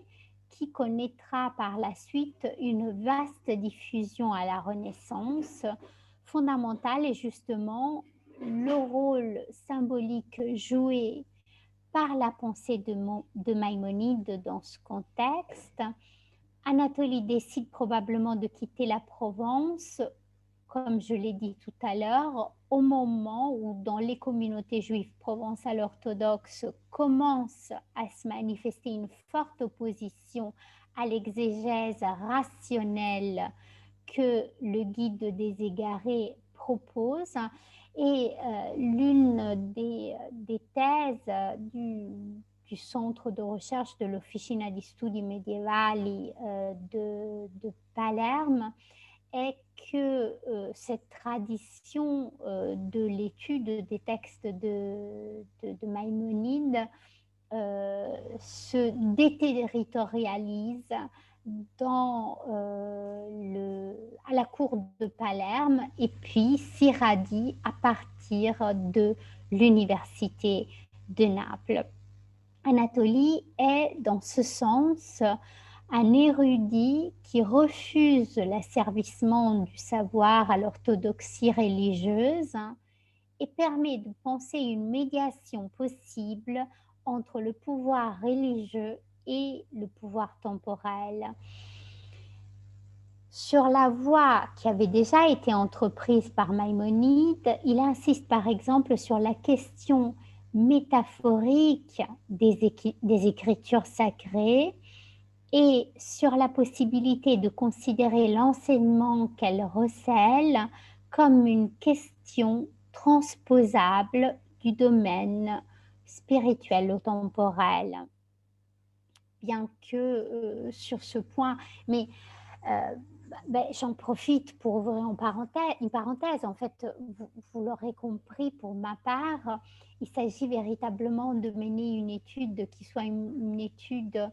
qui connaîtra par la suite une vaste diffusion à la Renaissance. Fondamentale est justement le rôle symbolique joué par la pensée de Maïmonide dans ce contexte. Anatole décide probablement de quitter la Provence, comme je l'ai dit tout à l'heure, au moment où dans les communautés juives provençales orthodoxes commence à se manifester une forte opposition à l'exégèse rationnelle que le guide des égarés propose. Et l'une des thèses du centre de recherche de l'Officina di Studi Medievali de Palerme est que cette tradition de l'étude des textes de Maïmonide se déterritorialise à la cour de Palerme et puis s'irradie à partir de l'université de Naples. Anatoli est dans ce sens un érudit qui refuse l'asservissement du savoir à l'orthodoxie religieuse et permet de penser une médiation possible entre le pouvoir religieux et le pouvoir temporel. Sur la voie qui avait déjà été entreprise par Maïmonide, il insiste par exemple sur la question métaphorique des écritures sacrées et sur la possibilité de considérer l'enseignement qu'elles recèlent comme une question transposable du domaine spirituel au temporel. Bien que sur ce point, mais j'en profite pour ouvrir une parenthèse. En fait, vous l'aurez compris, pour ma part, il s'agit véritablement de mener une étude qui soit une étude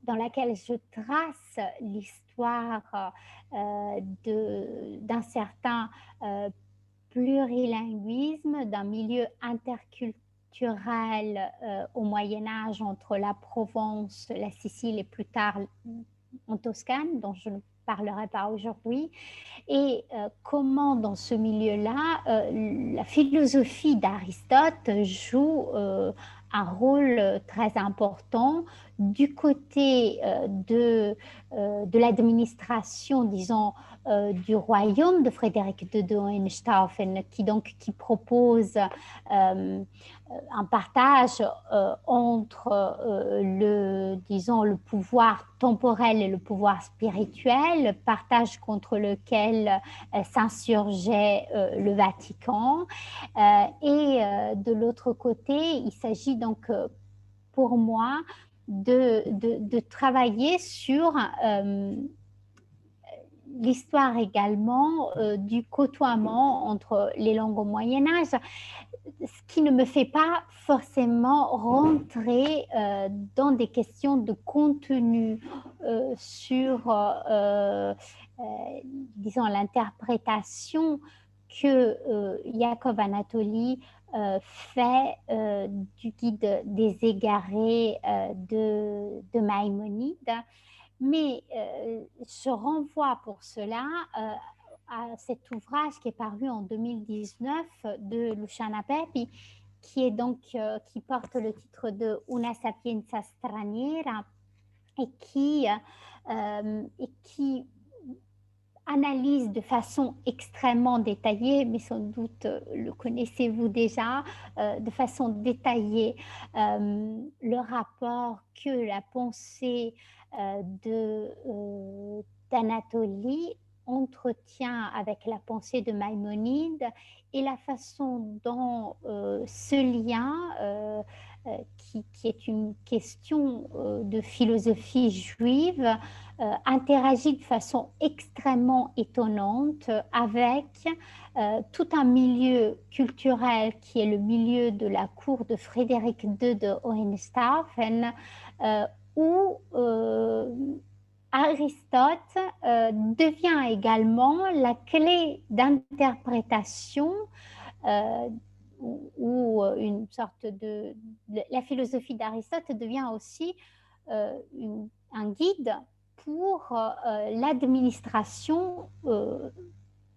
dans laquelle je trace l'histoire d'un certain plurilinguisme, d'un milieu interculturel au Moyen-Âge entre la Provence, la Sicile et plus tard en Toscane, dont je ne parlerai pas aujourd'hui, et comment dans ce milieu-là, la philosophie d'Aristote joue un rôle très important du côté de l'administration, disons, du royaume de Frédéric de Hohenstaufen, qui propose un partage entre le pouvoir temporel et le pouvoir spirituel, partage contre lequel s'insurgeait le Vatican. Et de l'autre côté, il s'agit donc pour moi de travailler sur l'histoire également du côtoiement entre les langues au Moyen-Âge, ce qui ne me fait pas forcément rentrer dans des questions de contenu sur, disons, l'interprétation que Jacob Anatoli fait du guide des égarés de Maïmonide. Mais je renvoie pour cela à cet ouvrage qui est paru en 2019 de Luciana Pepi, qui porte le titre de Una sapienza straniera et qui et qui analyse de façon extrêmement détaillée, mais sans doute le connaissez-vous déjà, de façon détaillée, le rapport que la pensée d'Anatolie entretient avec la pensée de Maïmonide et la façon dont ce lien, qui est une question de philosophie juive, interagit de façon extrêmement étonnante avec tout un milieu culturel qui est le milieu de la cour de Frédéric II de Hohenstaufen, où Aristote devient également la clé d'interprétation ou une sorte de... La philosophie d'Aristote devient aussi un guide pour l'administration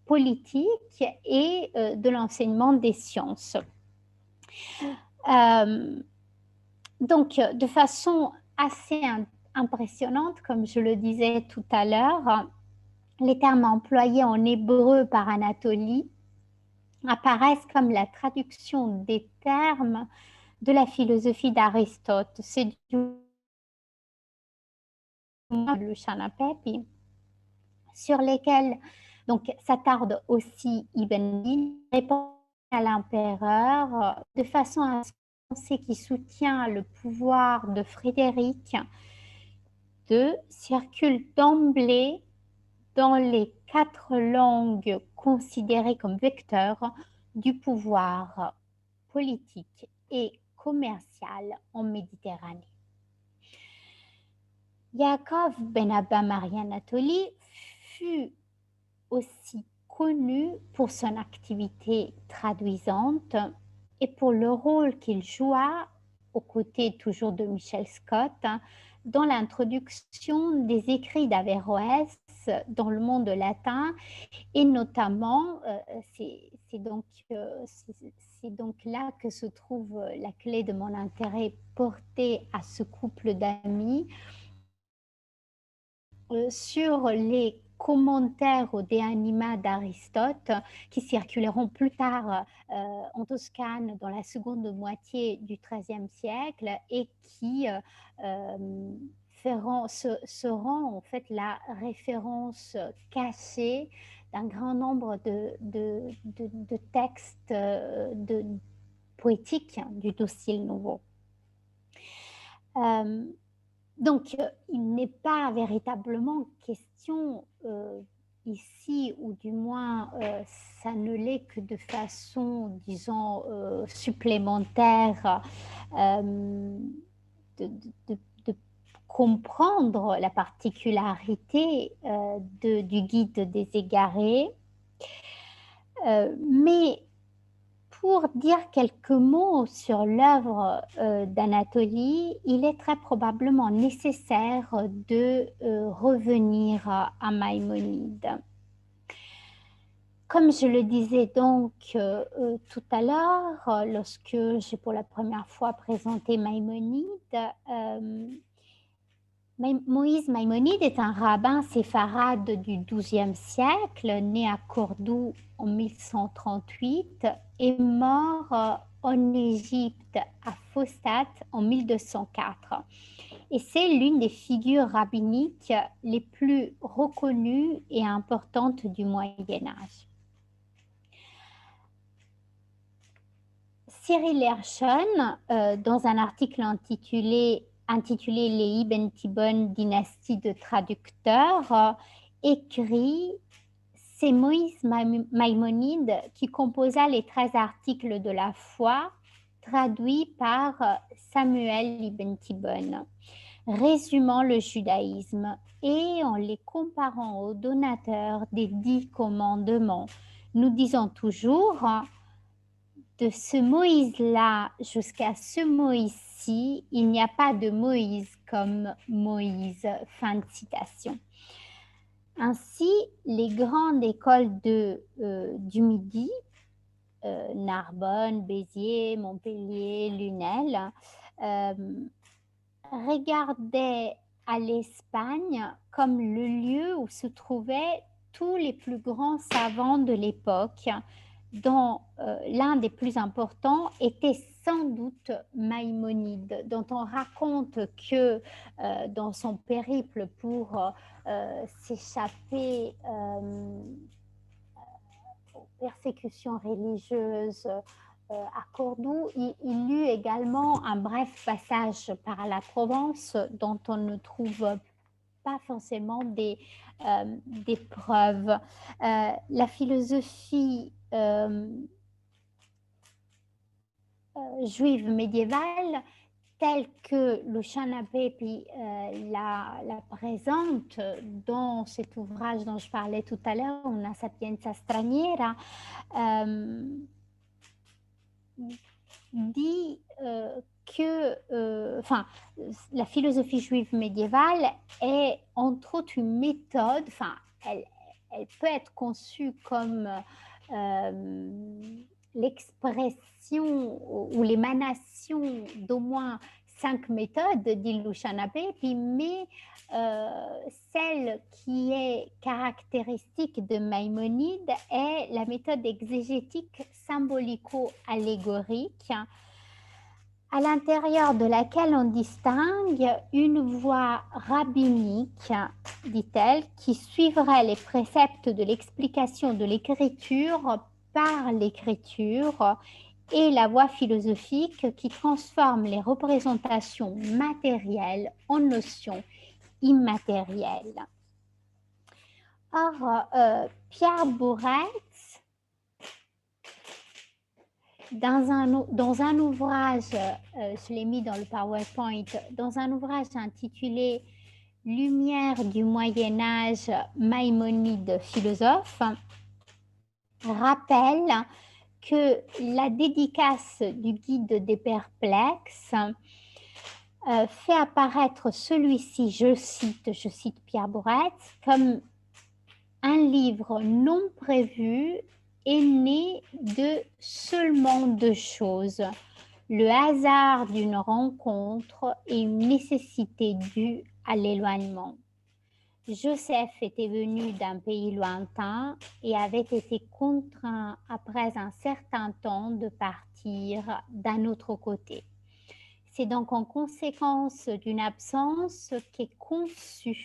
politique et de l'enseignement des sciences. Donc, de façon assez impressionnante, comme je le disais tout à l'heure, les termes employés en hébreu par Anatolie apparaissent comme la traduction des termes de la philosophie d'Aristote. C'est du le Shanapepi, sur lesquels donc s'attarde aussi Ibn Sina, répond à l'empereur de façon à penser qui soutient le pouvoir de Frédéric II circule d'emblée dans les 4 langues considérées comme vecteurs du pouvoir politique et commercial en Méditerranée. Yaakov ben Abba Mari Anatoli fut aussi connu pour son activité traduisante et pour le rôle qu'il joua aux côtés toujours de Michel Scott dans l'introduction des écrits d'Averroès dans le monde latin et notamment c'est donc là que se trouve la clé de mon intérêt porté à ce couple d'amis sur les commentaires au De Anima d'Aristote qui circuleront plus tard en Toscane dans la seconde moitié du XIIIe siècle et qui seront en fait la référence cachée d'un grand nombre de textes poétiques du Docile Nouveau. Donc, il n'est pas véritablement question ici, ou du moins ça ne l'est que de façon, disons, supplémentaire, de comprendre la particularité du guide des égarés. Mais pour dire quelques mots sur l'œuvre d'Anatolie, il est très probablement nécessaire de revenir à Maïmonide. Comme je le disais donc tout à l'heure, lorsque j'ai pour la première fois présenté Maïmonide, Moïse Maïmonide est un rabbin séfarade du XIIe siècle, né à Cordoue en 1138 et mort en Égypte à Phostate en 1204. Et c'est l'une des figures rabbiniques les plus reconnues et importantes du Moyen-Âge. Cyril Hershon, dans un article intitulé les Ibn Tibbon, dynastie de traducteurs, écrit « C'est Moïse Maïmonide qui composa les 13 articles de la foi, traduits par Samuel Ibn Tibbon, résumant le judaïsme et en les comparant aux donateurs des 10 commandements. Nous disons toujours... de ce Moïse-là jusqu'à ce Moïse-ci, il n'y a pas de Moïse comme Moïse. » Fin de citation. Ainsi, les grandes écoles du Midi, Narbonne, Béziers, Montpellier, Lunel, regardaient à l'Espagne comme le lieu où se trouvaient tous les plus grands savants de l'époque, dont l'un des plus importants était sans doute Maïmonide, dont on raconte que dans son périple pour s'échapper aux persécutions religieuses à Cordoue, il lut également un bref passage par la Provence dont on ne trouve pas forcément des preuves. La philosophie juive médiévale telle que Luciana Pepi la présente dans cet ouvrage dont je parlais tout à l'heure, Una sapienza straniera, dit que la philosophie juive médiévale est entre autres une méthode, elle peut être conçue comme l'expression ou l'émanation d'au moins 5 méthodes, dit Luciana Pepi, mais celle qui est caractéristique de Maïmonide est la méthode exégétique symbolico-allégorique, à l'intérieur de laquelle on distingue une voie rabbinique, dit-elle, qui suivrait les préceptes de l'explication de l'écriture par l'écriture, et la voie philosophique qui transforme les représentations matérielles en notions immatérielles. Or, Pierre Bourret, dans un ouvrage, je l'ai mis dans le PowerPoint, dans un ouvrage intitulé « Lumière du Moyen-Âge, Maïmonide philosophe », rappelle que la dédicace du guide des perplexes fait apparaître celui-ci, je cite Pierre Bourret, comme un livre non prévu et né de seulement 2 choses, le hasard d'une rencontre et une nécessité due à l'éloignement. Joseph était venu d'un pays lointain et avait été contraint après un certain temps de partir d'un autre côté. C'est donc en conséquence d'une absence qu'est conçu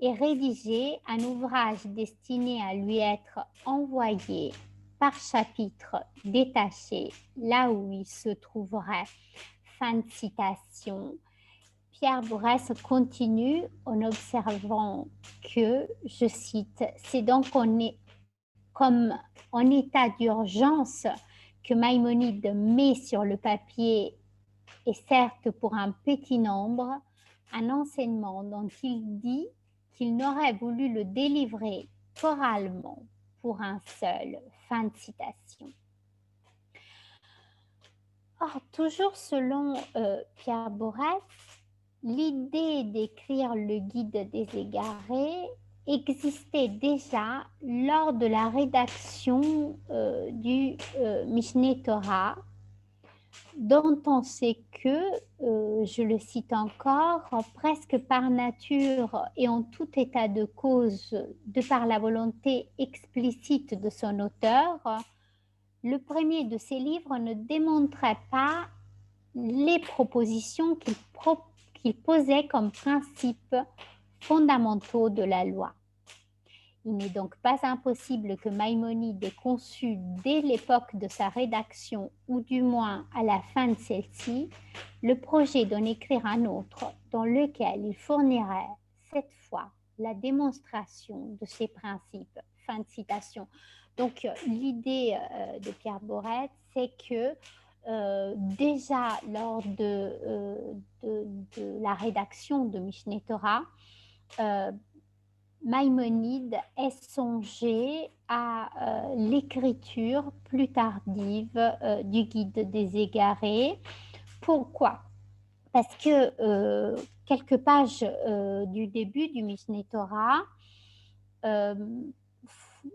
et rédigé un ouvrage destiné à lui être envoyé par chapitre détaché là où il se trouverait. Fin de citation. Pierre Bourès continue en observant que, je cite, « C'est donc comme en état d'urgence que Maïmonide met sur le papier, et certes pour un petit nombre, un enseignement dont il dit qu'il n'aurait voulu le délivrer qu'oralement pour un seul. » Fin de citation. Or, toujours selon Pierre Bourret, l'idée d'écrire le guide des égarés existait déjà lors de la rédaction du Mishneh Torah, dont on sait que, je le cite encore, presque par nature et en tout état de cause, de par la volonté explicite de son auteur, le premier de ces livres ne démontrait pas les propositions qu'il posait comme principes fondamentaux de la loi. Il n'est donc pas impossible que Maïmonide ait conçu dès l'époque de sa rédaction, ou du moins à la fin de celle-ci, le projet d'en écrire un autre dans lequel il fournirait cette fois la démonstration de ses principes. Fin de citation. Donc l'idée de Pierre Bourret, c'est que déjà lors de la rédaction de Mishneh Torah, Maïmonide est songé à l'écriture plus tardive du guide des égarés. Pourquoi? Parce que quelques pages du début du Mishneh Torah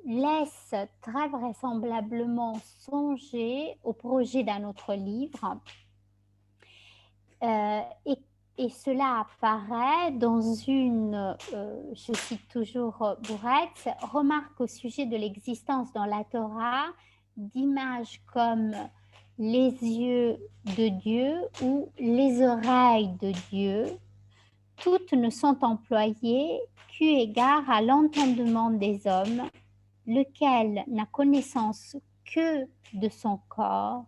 laissent très vraisemblablement songer au projet d'un autre livre et et cela apparaît dans une, je cite toujours Bouretz, remarque au sujet de l'existence dans la Torah d'images comme les yeux de Dieu ou les oreilles de Dieu. Toutes ne sont employées qu'eu égard à l'entendement des hommes, lequel n'a connaissance que de son corps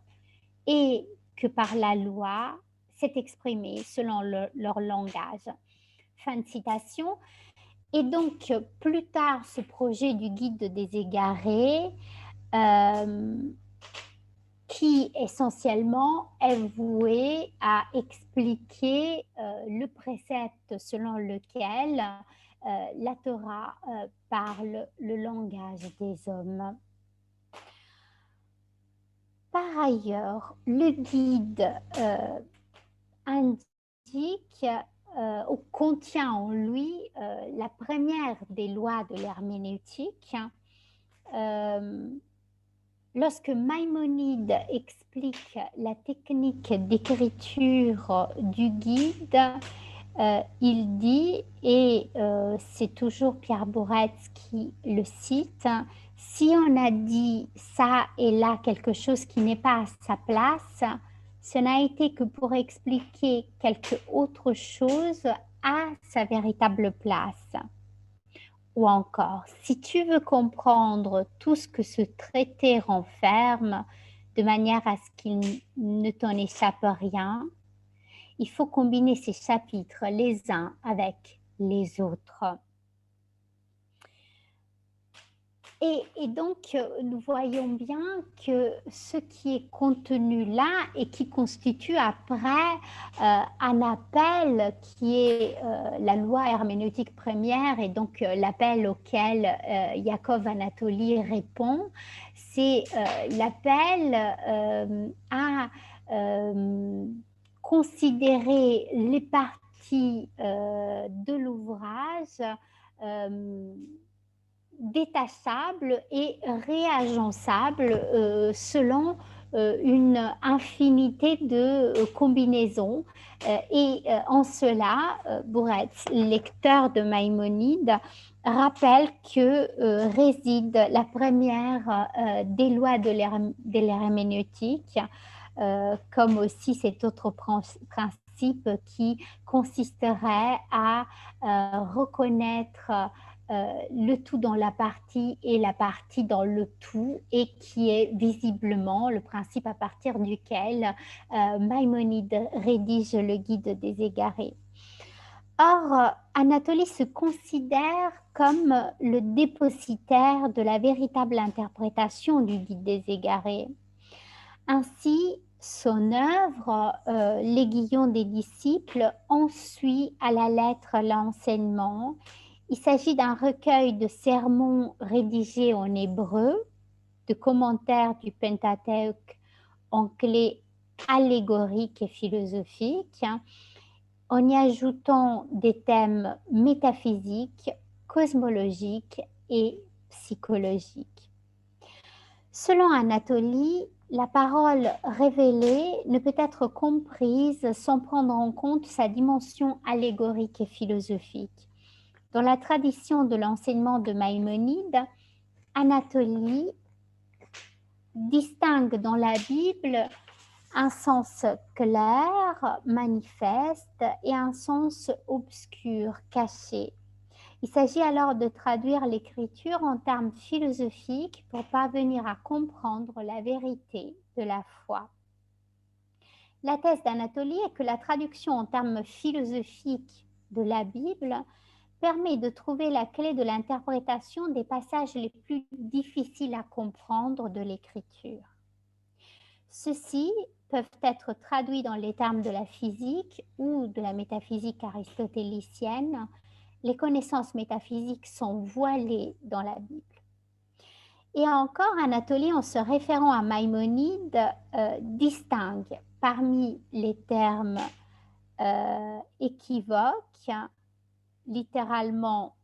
et que par la loi s'est exprimé selon leur langage. Fin de citation. Et donc, plus tard, ce projet du guide des égarés, qui essentiellement est voué à expliquer le précepte selon lequel la Torah parle le langage des hommes. Par ailleurs, le guide indique ou contient en lui la première des lois de l'herméneutique. Lorsque Maïmonide explique la technique d'écriture du guide, il dit, et c'est toujours Pierre Bouretz qui le cite, si on a dit ça et là quelque chose qui n'est pas à sa place, ce n'a été que pour expliquer quelque autre chose à sa véritable place. Ou encore, si tu veux comprendre tout ce que ce traité renferme, de manière à ce qu'il ne t'en échappe rien, il faut combiner ces chapitres les uns avec les autres. Et donc, nous voyons bien que ce qui est contenu là et qui constitue après un appel qui est la loi herméneutique première et donc l'appel auquel Yaakov Anatoli répond, c'est l'appel à considérer les parties de l'ouvrage détachables et réagençables selon une infinité de combinaisons. Et en cela, Bouretz, lecteur de Maïmonide, rappelle que réside la première des lois de l'herméneutique, comme aussi cet autre principe qui consisterait à reconnaître le tout dans la partie et la partie dans le tout, et qui est visiblement le principe à partir duquel Maïmonide rédige le guide des égarés. Or, Anatolie se considère comme le dépositaire de la véritable interprétation du guide des égarés. Ainsi, son œuvre, L'Aiguillon des disciples, en suit à la lettre l'enseignement. Il s'agit d'un recueil de sermons rédigés en hébreu, de commentaires du Pentateuque en clé allégorique et philosophique, en y ajoutant des thèmes métaphysiques, cosmologiques et psychologiques. Selon Anatolie, la parole révélée ne peut être comprise sans prendre en compte sa dimension allégorique et philosophique. Dans la tradition de l'enseignement de Maïmonide, Anatolie distingue dans la Bible un sens clair, manifeste, et un sens obscur, caché. Il s'agit alors de traduire l'écriture en termes philosophiques pour parvenir à comprendre la vérité de la foi. La thèse d'Anatolie est que la traduction en termes philosophiques de la Bible permet de trouver la clé de l'interprétation des passages les plus difficiles à comprendre de l'écriture. Ceux-ci peuvent être traduits dans les termes de la physique ou de la métaphysique aristotélicienne. Les connaissances métaphysiques sont voilées dans la Bible. Et encore, Anatolie, en se référant à Maïmonide, distingue parmi les termes équivoques, littéralement,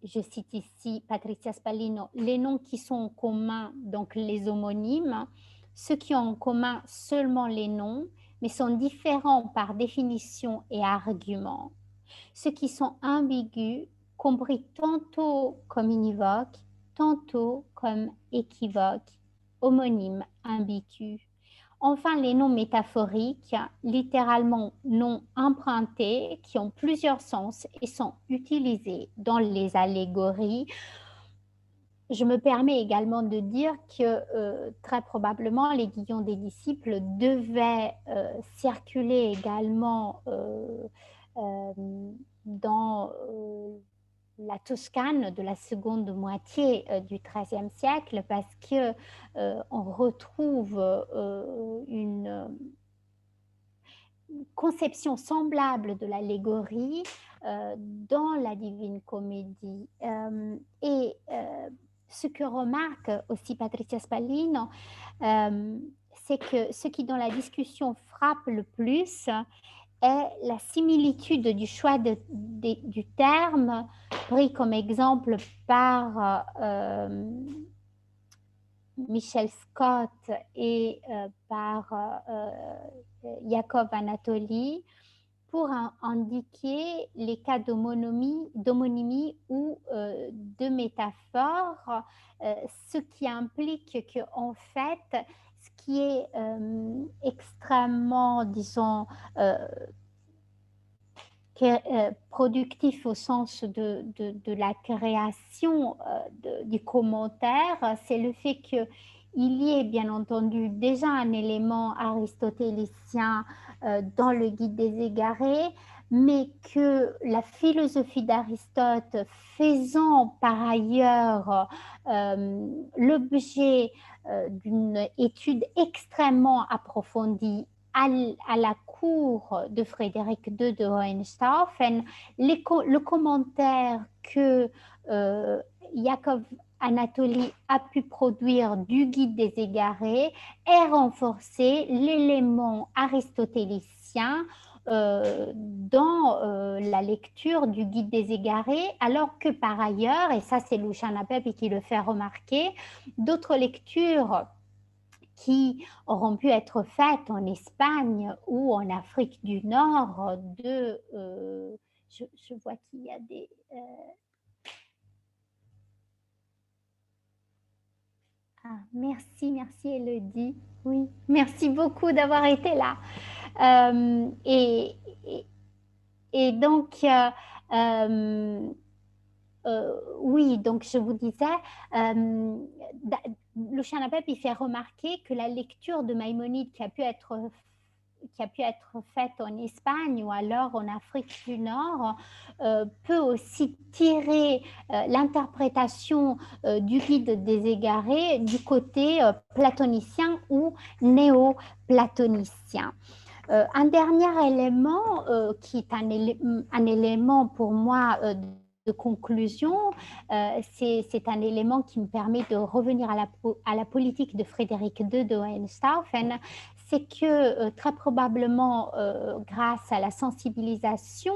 je cite ici Patrizia Spallino, les noms qui sont communs, donc les homonymes, ceux qui ont en commun seulement les noms, mais sont différents par définition et argument, ceux qui sont ambigus, compris tantôt comme univoques, tantôt comme équivoques, homonymes, ambigus. Enfin, les noms métaphoriques, littéralement noms empruntés, qui ont plusieurs sens et sont utilisés dans les allégories. Je me permets également de dire que très probablement les Guillons des disciples devaient circuler également dans la Toscane de la seconde moitié du XIIIe siècle parce que on retrouve une conception semblable de l'allégorie dans la Divine Comédie. Et ce que remarque aussi Patricia Spallino, c'est que ce qui dans la discussion frappe le plus est la similitude du choix du terme pris comme exemple par Michel Scott et par Yakov Anatoly pour indiquer les cas d'homonymie ou de métaphore, ce qui implique qu'en fait, ce qui est extrêmement, disons, productif au sens de la création du commentaire, c'est le fait qu'il y ait bien entendu déjà un élément aristotélicien dans le Guide des égarés, mais que la philosophie d'Aristote faisant par ailleurs l'objet d'une étude extrêmement approfondie à la cour de Frédéric II de Hohenstaufen, le commentaire que Yakov Anatoly a pu produire du Guide des égarés est renforcé l'élément aristotélicien dans la lecture du Guide des égarés, alors que par ailleurs, et ça c'est Luciana Pepi qui le fait remarquer, d'autres lectures qui auront pu être faites en Espagne ou en Afrique du Nord je vois qu'il y a des... merci Elodie. Oui, merci beaucoup d'avoir été là. Et donc, oui, donc je vous disais, Luciana Pep, il fait remarquer que la lecture de Maïmonide qui a pu être faite en Espagne ou alors en Afrique du Nord peut aussi tirer l'interprétation du Guide des égarés du côté platonicien ou néo-platonicien. Un dernier élément qui est un élément pour moi de conclusion, c'est un élément qui me permet de revenir à la politique de Frédéric II de Hohenstaufen, c'est que très probablement grâce à la sensibilisation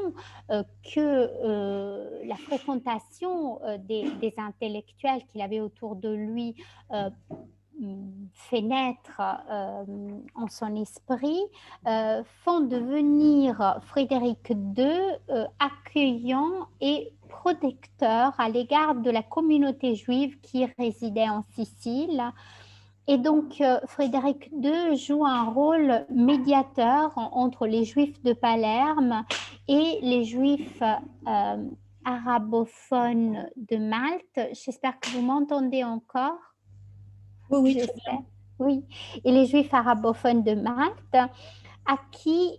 que la fréquentation des intellectuels qu'il avait autour de lui fait naître en son esprit, font devenir Frédéric II accueillant et protecteur à l'égard de la communauté juive qui résidait en Sicile. Et donc, Frédéric II joue un rôle médiateur entre les Juifs de Palerme et les Juifs arabophones de Malte. J'espère que vous m'entendez encore. Oui, très bien. Oui, et les Juifs arabophones de Malte, à qui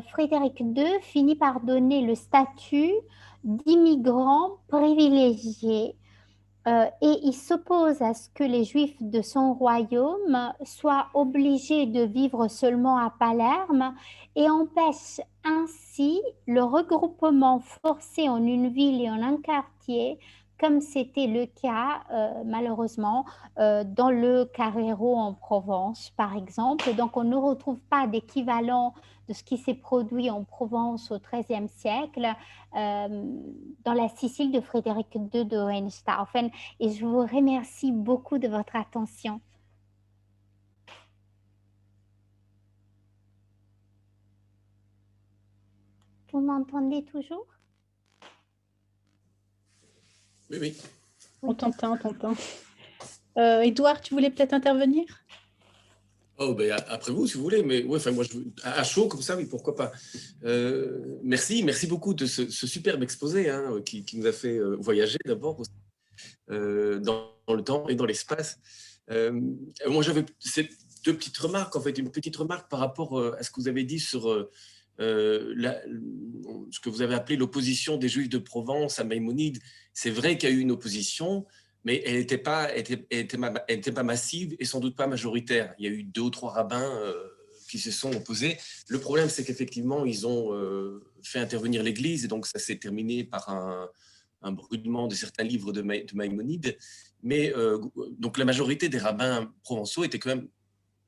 Frédéric II finit par donner le statut d'immigrant privilégié. Et il s'oppose à ce que les Juifs de son royaume soient obligés de vivre seulement à Palerme et empêche ainsi le regroupement forcé en une ville et en un quartier, comme c'était le cas malheureusement dans le Carrero en Provence, par exemple. Donc on ne retrouve pas d'équivalent de ce qui s'est produit en Provence au XIIIe siècle dans la Sicile de Frédéric II de Hohenstaufen. Et je vous remercie beaucoup de votre attention. Vous m'entendez toujours? Oui, oui. On t'entend, on t'entend. Édouard, tu voulais peut-être intervenir? Oh, ben, après vous, si vous voulez, mais ouais, enfin, moi, à chaud comme ça, oui, pourquoi pas. Merci beaucoup de ce superbe exposé hein, qui nous a fait voyager d'abord dans le temps et dans l'espace. Moi, j'avais ces deux petites remarques, en fait, une petite remarque par rapport à ce que vous avez dit sur ce que vous avez appelé l'opposition des Juifs de Provence à Maïmonide. C'est vrai qu'il y a eu une opposition, mais elle n'était pas massive et sans doute pas majoritaire. Il y a eu 2 ou 3 rabbins qui se sont opposés. Le problème, c'est qu'effectivement, ils ont fait intervenir l'Église et donc ça s'est terminé par un brûlement de certains livres de Maïmonide. Mais donc la majorité des rabbins provençaux étaient quand même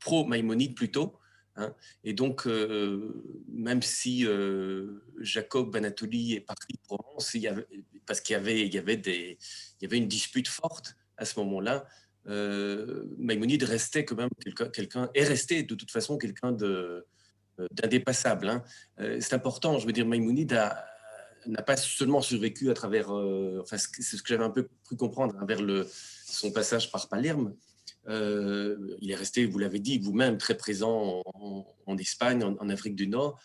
pro-Maïmonide plutôt. Hein. Et donc, même si Jacob Anatoli est parti de Provence, parce qu'il y avait une dispute forte à ce moment-là, Maïmonide restait quand même est resté de toute façon quelqu'un d'indépassable. Hein. C'est important, je veux dire, Maïmonide n'a pas seulement survécu à travers, enfin, c'est ce que j'avais un peu cru comprendre à travers son passage par Palerme. Il est resté, vous l'avez dit vous-même, très présent en Espagne, en Afrique du Nord.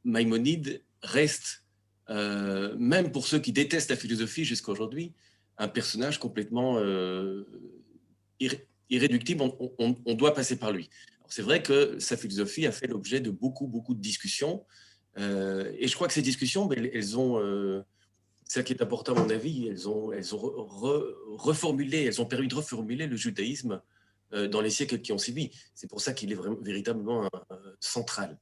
Maïmonide reste, même pour ceux qui détestent la philosophie jusqu'à aujourd'hui, un personnage complètement irréductible. On doit passer par lui. C'est vrai que sa philosophie a fait l'objet de beaucoup de discussions. Et je crois que ces discussions, elles ont, c'est ça qui est important à mon avis, elles ont reformulé, elles ont permis de reformuler le judaïsme dans les siècles qui ont suivi. C'est pour ça qu'il est véritablement central.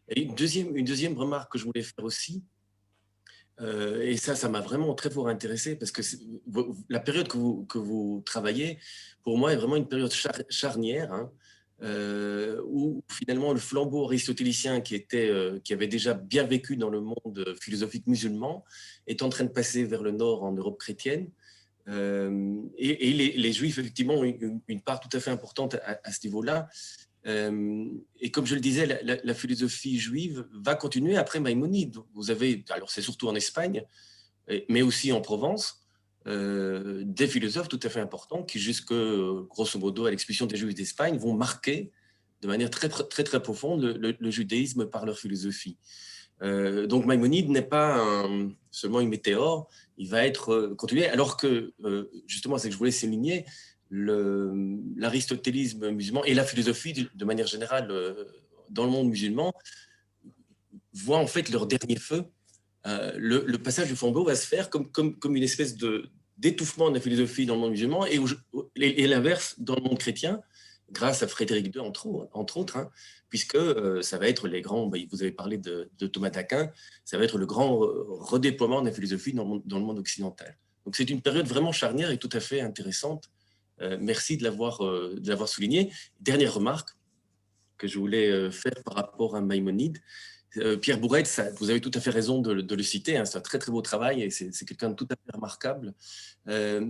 Et une deuxième remarque que je voulais faire aussi, et ça m'a vraiment très fort intéressé, parce que la période que vous travaillez, pour moi, est vraiment une période charnière, hein, où finalement le flambeau aristotélicien qui avait déjà bien vécu dans le monde philosophique musulman est en train de passer vers le nord en Europe chrétienne. Et les Juifs, effectivement, ont une part tout à fait importante à ce niveau-là. Et comme je le disais, la philosophie juive va continuer après Maïmonide. Vous avez, alors c'est surtout en Espagne, mais aussi en Provence, des philosophes tout à fait importants qui, grosso modo, à l'expulsion des Juifs d'Espagne, vont marquer de manière très profonde le judaïsme par leur philosophie. Donc Maïmonide n'est pas seulement une météore, il va être continué, alors que, justement, c'est que je voulais souligner, l'aristotélisme musulman et la philosophie, de manière générale, dans le monde musulman, voient en fait leur dernier feu. Le passage du flambeau va se faire comme une espèce d'étouffement de la philosophie dans le monde musulman et l'inverse dans le monde chrétien, grâce à Frédéric II, entre autres, hein, puisque ça va être les grands, vous avez parlé de Thomas d'Aquin, ça va être le grand redéploiement de la philosophie dans le monde occidental. Donc c'est une période vraiment charnière et tout à fait intéressante. Merci de l'avoir souligné. Dernière remarque que je voulais faire par rapport à Maïmonide. Pierre Bourret, vous avez tout à fait raison de le citer, hein, c'est un très beau travail et c'est quelqu'un de tout à fait remarquable. Le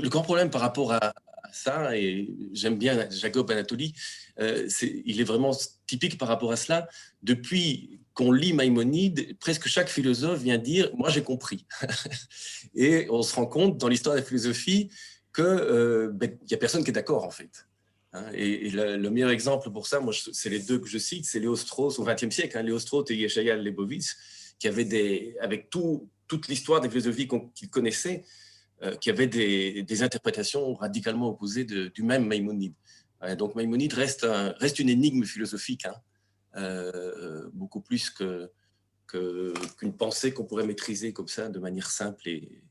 grand problème par rapport à ça, et j'aime bien Jacob Anatoli, il est vraiment typique par rapport à cela. Depuis qu'on lit Maïmonide, presque chaque philosophe vient dire « moi j'ai compris ». Et on se rend compte dans l'histoire de la philosophie qu'il n'y a personne qui est d'accord en fait. Et le meilleur exemple pour ça, moi, c'est les deux que je cite, c'est Léo Strauss au XXe siècle, hein, Léo Strauss et Yeshayahu Leibovitz, qui avaient avec toute l'histoire des philosophies qu'ils connaissaient, qui avaient des interprétations radicalement opposées du même Maïmonide. Donc Maïmonide reste une énigme philosophique, hein, beaucoup plus qu'une pensée qu'on pourrait maîtriser comme ça de manière simple et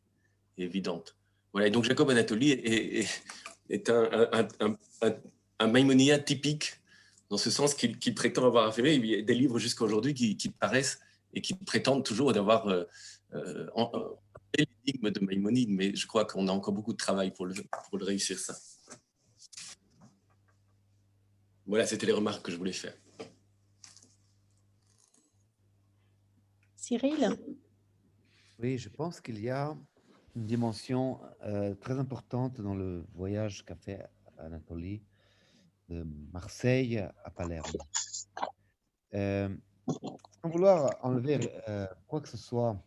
évidente. Voilà, et donc Jacob Anatoli est un maïmonien typique, dans ce sens qu'il prétend avoir affirmé. Il y a des livres jusqu'à aujourd'hui qui paraissent et qui prétendent toujours d'avoir l'énigme de Maïmonide, mais je crois qu'on a encore beaucoup de travail pour le réussir, ça. Voilà, c'était les remarques que je voulais faire. Cyril? Oui, je pense qu'il y a une dimension très importante dans le voyage qu'a fait Anatoli de Marseille à Palerme. Sans vouloir enlever quoi que ce soit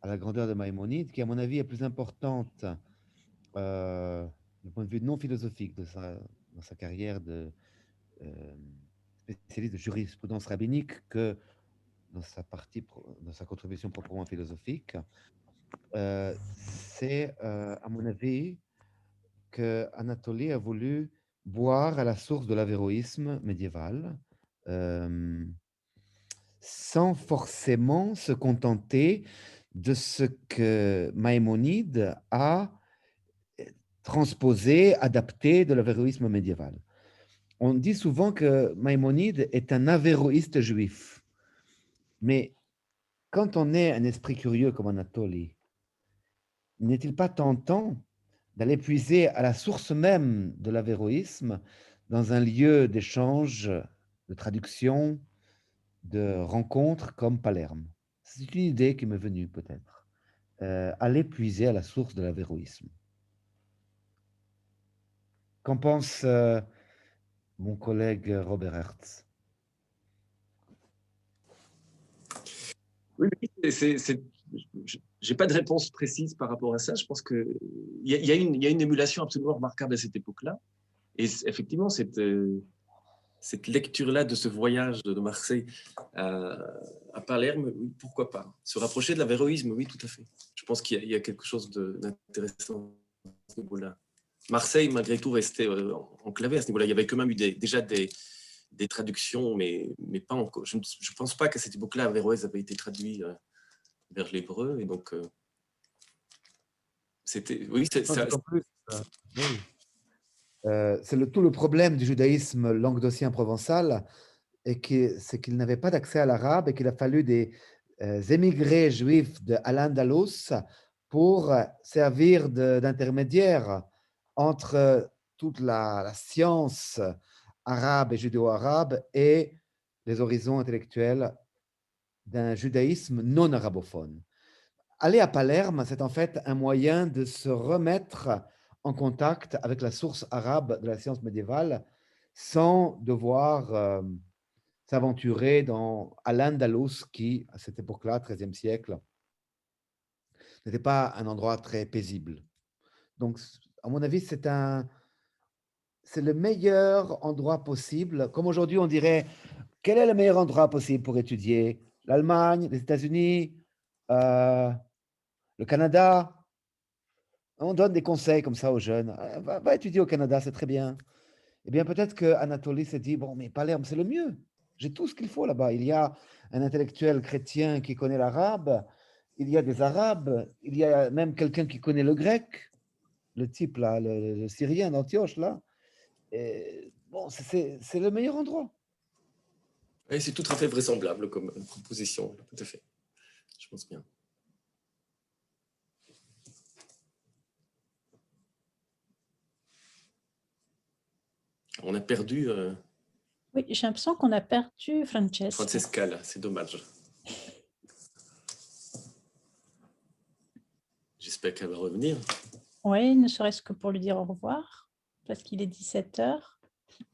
à la grandeur de Maïmonide, qui à mon avis est plus importante du point de vue non philosophique dans sa carrière de euh, spécialiste de jurisprudence rabbinique que dans sa contribution proprement philosophique. C'est, à mon avis, que Anatolie a voulu boire à la source de l'avéroïsme médiéval, sans forcément se contenter de ce que Maïmonide a transposé, adapté de l'avéroïsme médiéval. On dit souvent que Maïmonide est un avéroïste juif, mais quand on est un esprit curieux comme Anatolie, n'est-il pas tentant d'aller puiser à la source même de l'avéroïsme dans un lieu d'échange, de traduction, de rencontre comme Palerme? C'est une idée qui m'est venue peut-être. Aller puiser à la source de l'avéroïsme. Qu'en pense mon collègue Robert Hertz? Oui, j'ai pas de réponse précise par rapport à ça. Je pense qu'il y a une émulation absolument remarquable à cette époque-là. Et effectivement, cette lecture-là de ce voyage de Marseille à Palerme, oui, pourquoi pas. Se rapprocher de l'avéroïsme, oui, tout à fait. Je pense qu'il y a quelque chose d'intéressant à ce niveau-là. Marseille, malgré tout, restait enclavé à ce niveau-là. Il y avait quand même eu déjà des traductions, mais pas encore. Je ne pense pas qu'à cette époque-là, Averroès avait été traduit vers l'hébreu. Et donc, c'était. Oui, ça. Plus, oui. C'est tout le problème du judaïsme languedocien provençal, c'est qu'il n'avait pas d'accès à l'arabe et qu'il a fallu des émigrés juifs de Al-Andalus pour servir d'intermédiaire entre toute la science arabe et judéo-arabe et les horizons intellectuels d'un judaïsme non arabophone. Aller à Palerme, c'est en fait un moyen de se remettre en contact avec la source arabe de la science médiévale sans devoir s'aventurer dans Al-Andalus qui, à cette époque-là, 13e siècle, n'était pas un endroit très paisible. Donc, à mon avis, c'est le meilleur endroit possible. Comme aujourd'hui, on dirait, quel est le meilleur endroit possible pour étudier? L'Allemagne, les États-Unis, le Canada? On donne des conseils comme ça aux jeunes. Va étudier au Canada, c'est très bien. Eh bien, peut-être que Anatolie s'est dit, bon, mais Palerme, c'est le mieux. J'ai tout ce qu'il faut là-bas. Il y a un intellectuel chrétien qui connaît l'arabe, il y a des arabes, il y a même quelqu'un qui connaît le grec, le type là, le syrien d'Antioche là. Et, bon, c'est le meilleur endroit. Oui, c'est tout à fait vraisemblable comme proposition, tout à fait. Je pense bien. On a perdu. Oui, j'ai l'impression qu'on a perdu Francesca. Francesca, là, c'est dommage. J'espère qu'elle va revenir. Oui, ne serait-ce que pour lui dire au revoir, parce qu'il est 17h.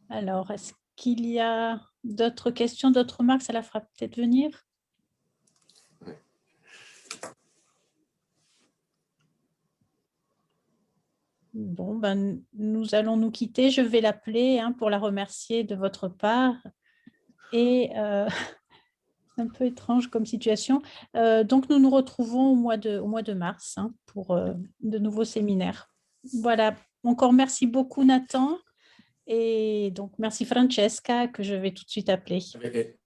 Alors, est-ce qu'il y a d'autres questions, d'autres remarques? Ça la fera peut-être venir. Ouais. Bon, ben, nous allons nous quitter. Je vais l'appeler pour la remercier de votre part. Et c'est un peu étrange comme situation. Donc, nous nous retrouvons au mois de mars pour de nouveaux séminaires. Voilà. Encore merci beaucoup, Nathan. Et donc, merci Francesca, que je vais tout de suite appeler.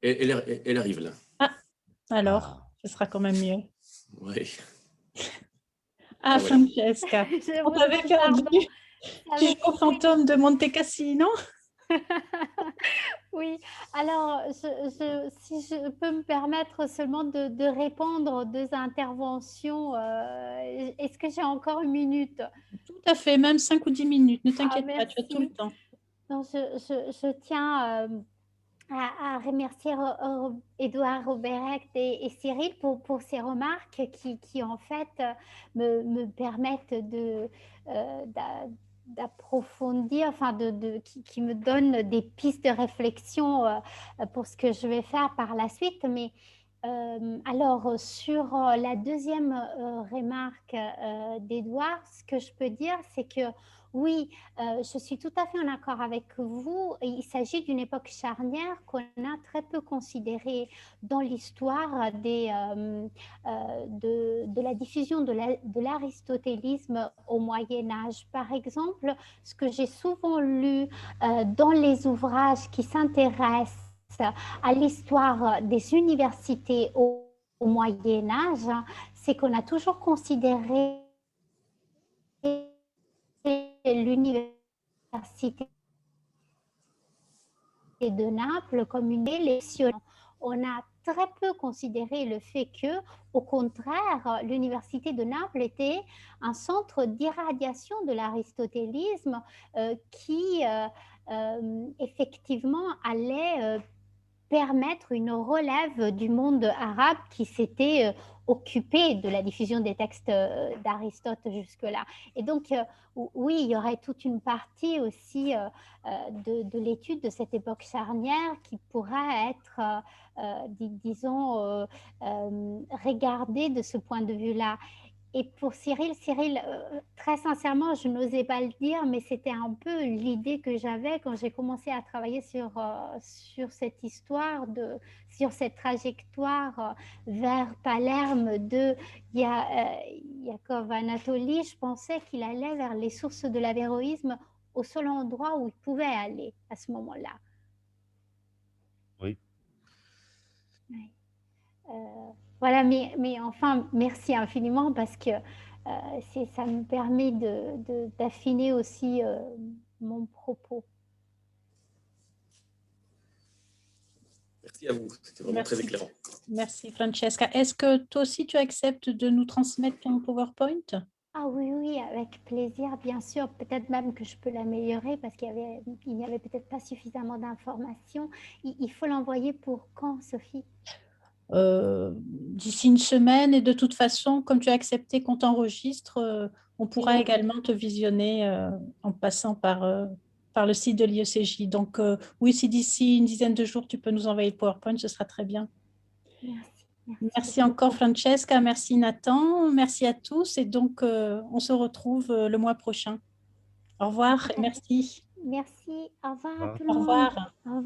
Elle arrive là. Ah, alors, ce sera quand même mieux. Oui. Ah, Voilà. Francesca, on avait perdu du jour fantôme de Monte Cassino. Oui, alors, si je peux me permettre seulement de répondre aux deux interventions, est-ce que j'ai encore une minute? Tout à fait, même 5 ou 10 minutes, ne t'inquiète pas, tu as tout le merci. temps. Donc, je tiens à remercier Édouard Robert et Cyril pour ces remarques qui en fait me permettent d'approfondir, enfin qui me donne des pistes de réflexion pour ce que je vais faire par la suite. Mais alors, sur la deuxième remarque d'Edouard, ce que je peux dire, c'est que oui, je suis tout à fait en accord avec vous. Il s'agit d'une époque charnière qu'on a très peu considérée dans l'histoire de la diffusion de l'aristotélisme au Moyen-Âge. Par exemple, ce que j'ai souvent lu dans les ouvrages qui s'intéressent à l'histoire des universités au Moyen-Âge, c'est qu'on a toujours considéré l'université de Naples comme une élection. On a très peu considéré le fait que, au contraire, l'université de Naples était un centre d'irradiation de l'aristotélisme qui effectivement allait permettre une relève du monde arabe qui s'était occupé de la diffusion des textes d'Aristote jusque-là. Et donc, oui, il y aurait toute une partie aussi de l'étude de cette époque charnière qui pourrait être, disons, regardée de ce point de vue-là. Et pour Cyril, très sincèrement, je n'osais pas le dire, mais c'était un peu l'idée que j'avais quand j'ai commencé à travailler sur cette histoire, sur cette trajectoire vers Palerme de Yakov Anatoli. Je pensais qu'il allait vers les sources de l'avéroïsme au seul endroit où il pouvait aller à ce moment-là. Oui. Oui. Voilà, mais enfin, merci infiniment parce que ça me permet d'affiner aussi mon propos. Merci à vous, c'était vraiment très éclairant. Merci Francesca. Est-ce que toi aussi tu acceptes de nous transmettre ton PowerPoint? Ah oui, avec plaisir, bien sûr. Peut-être même que je peux l'améliorer parce qu'il n'y avait peut-être pas suffisamment d'informations. Il faut l'envoyer pour quand, Sophie? D'ici une semaine, et de toute façon, comme tu as accepté qu'on t'enregistre, on pourra également te visionner en passant par le site de l'IECJ. Donc oui, si d'ici une dizaine de jours, tu peux nous envoyer le PowerPoint, ce sera très bien. Merci. Merci encore Francesca, merci Nathan, merci à tous et donc on se retrouve le mois prochain. Au revoir et merci. Merci, au revoir à tout le Au monde. revoir. Au revoir.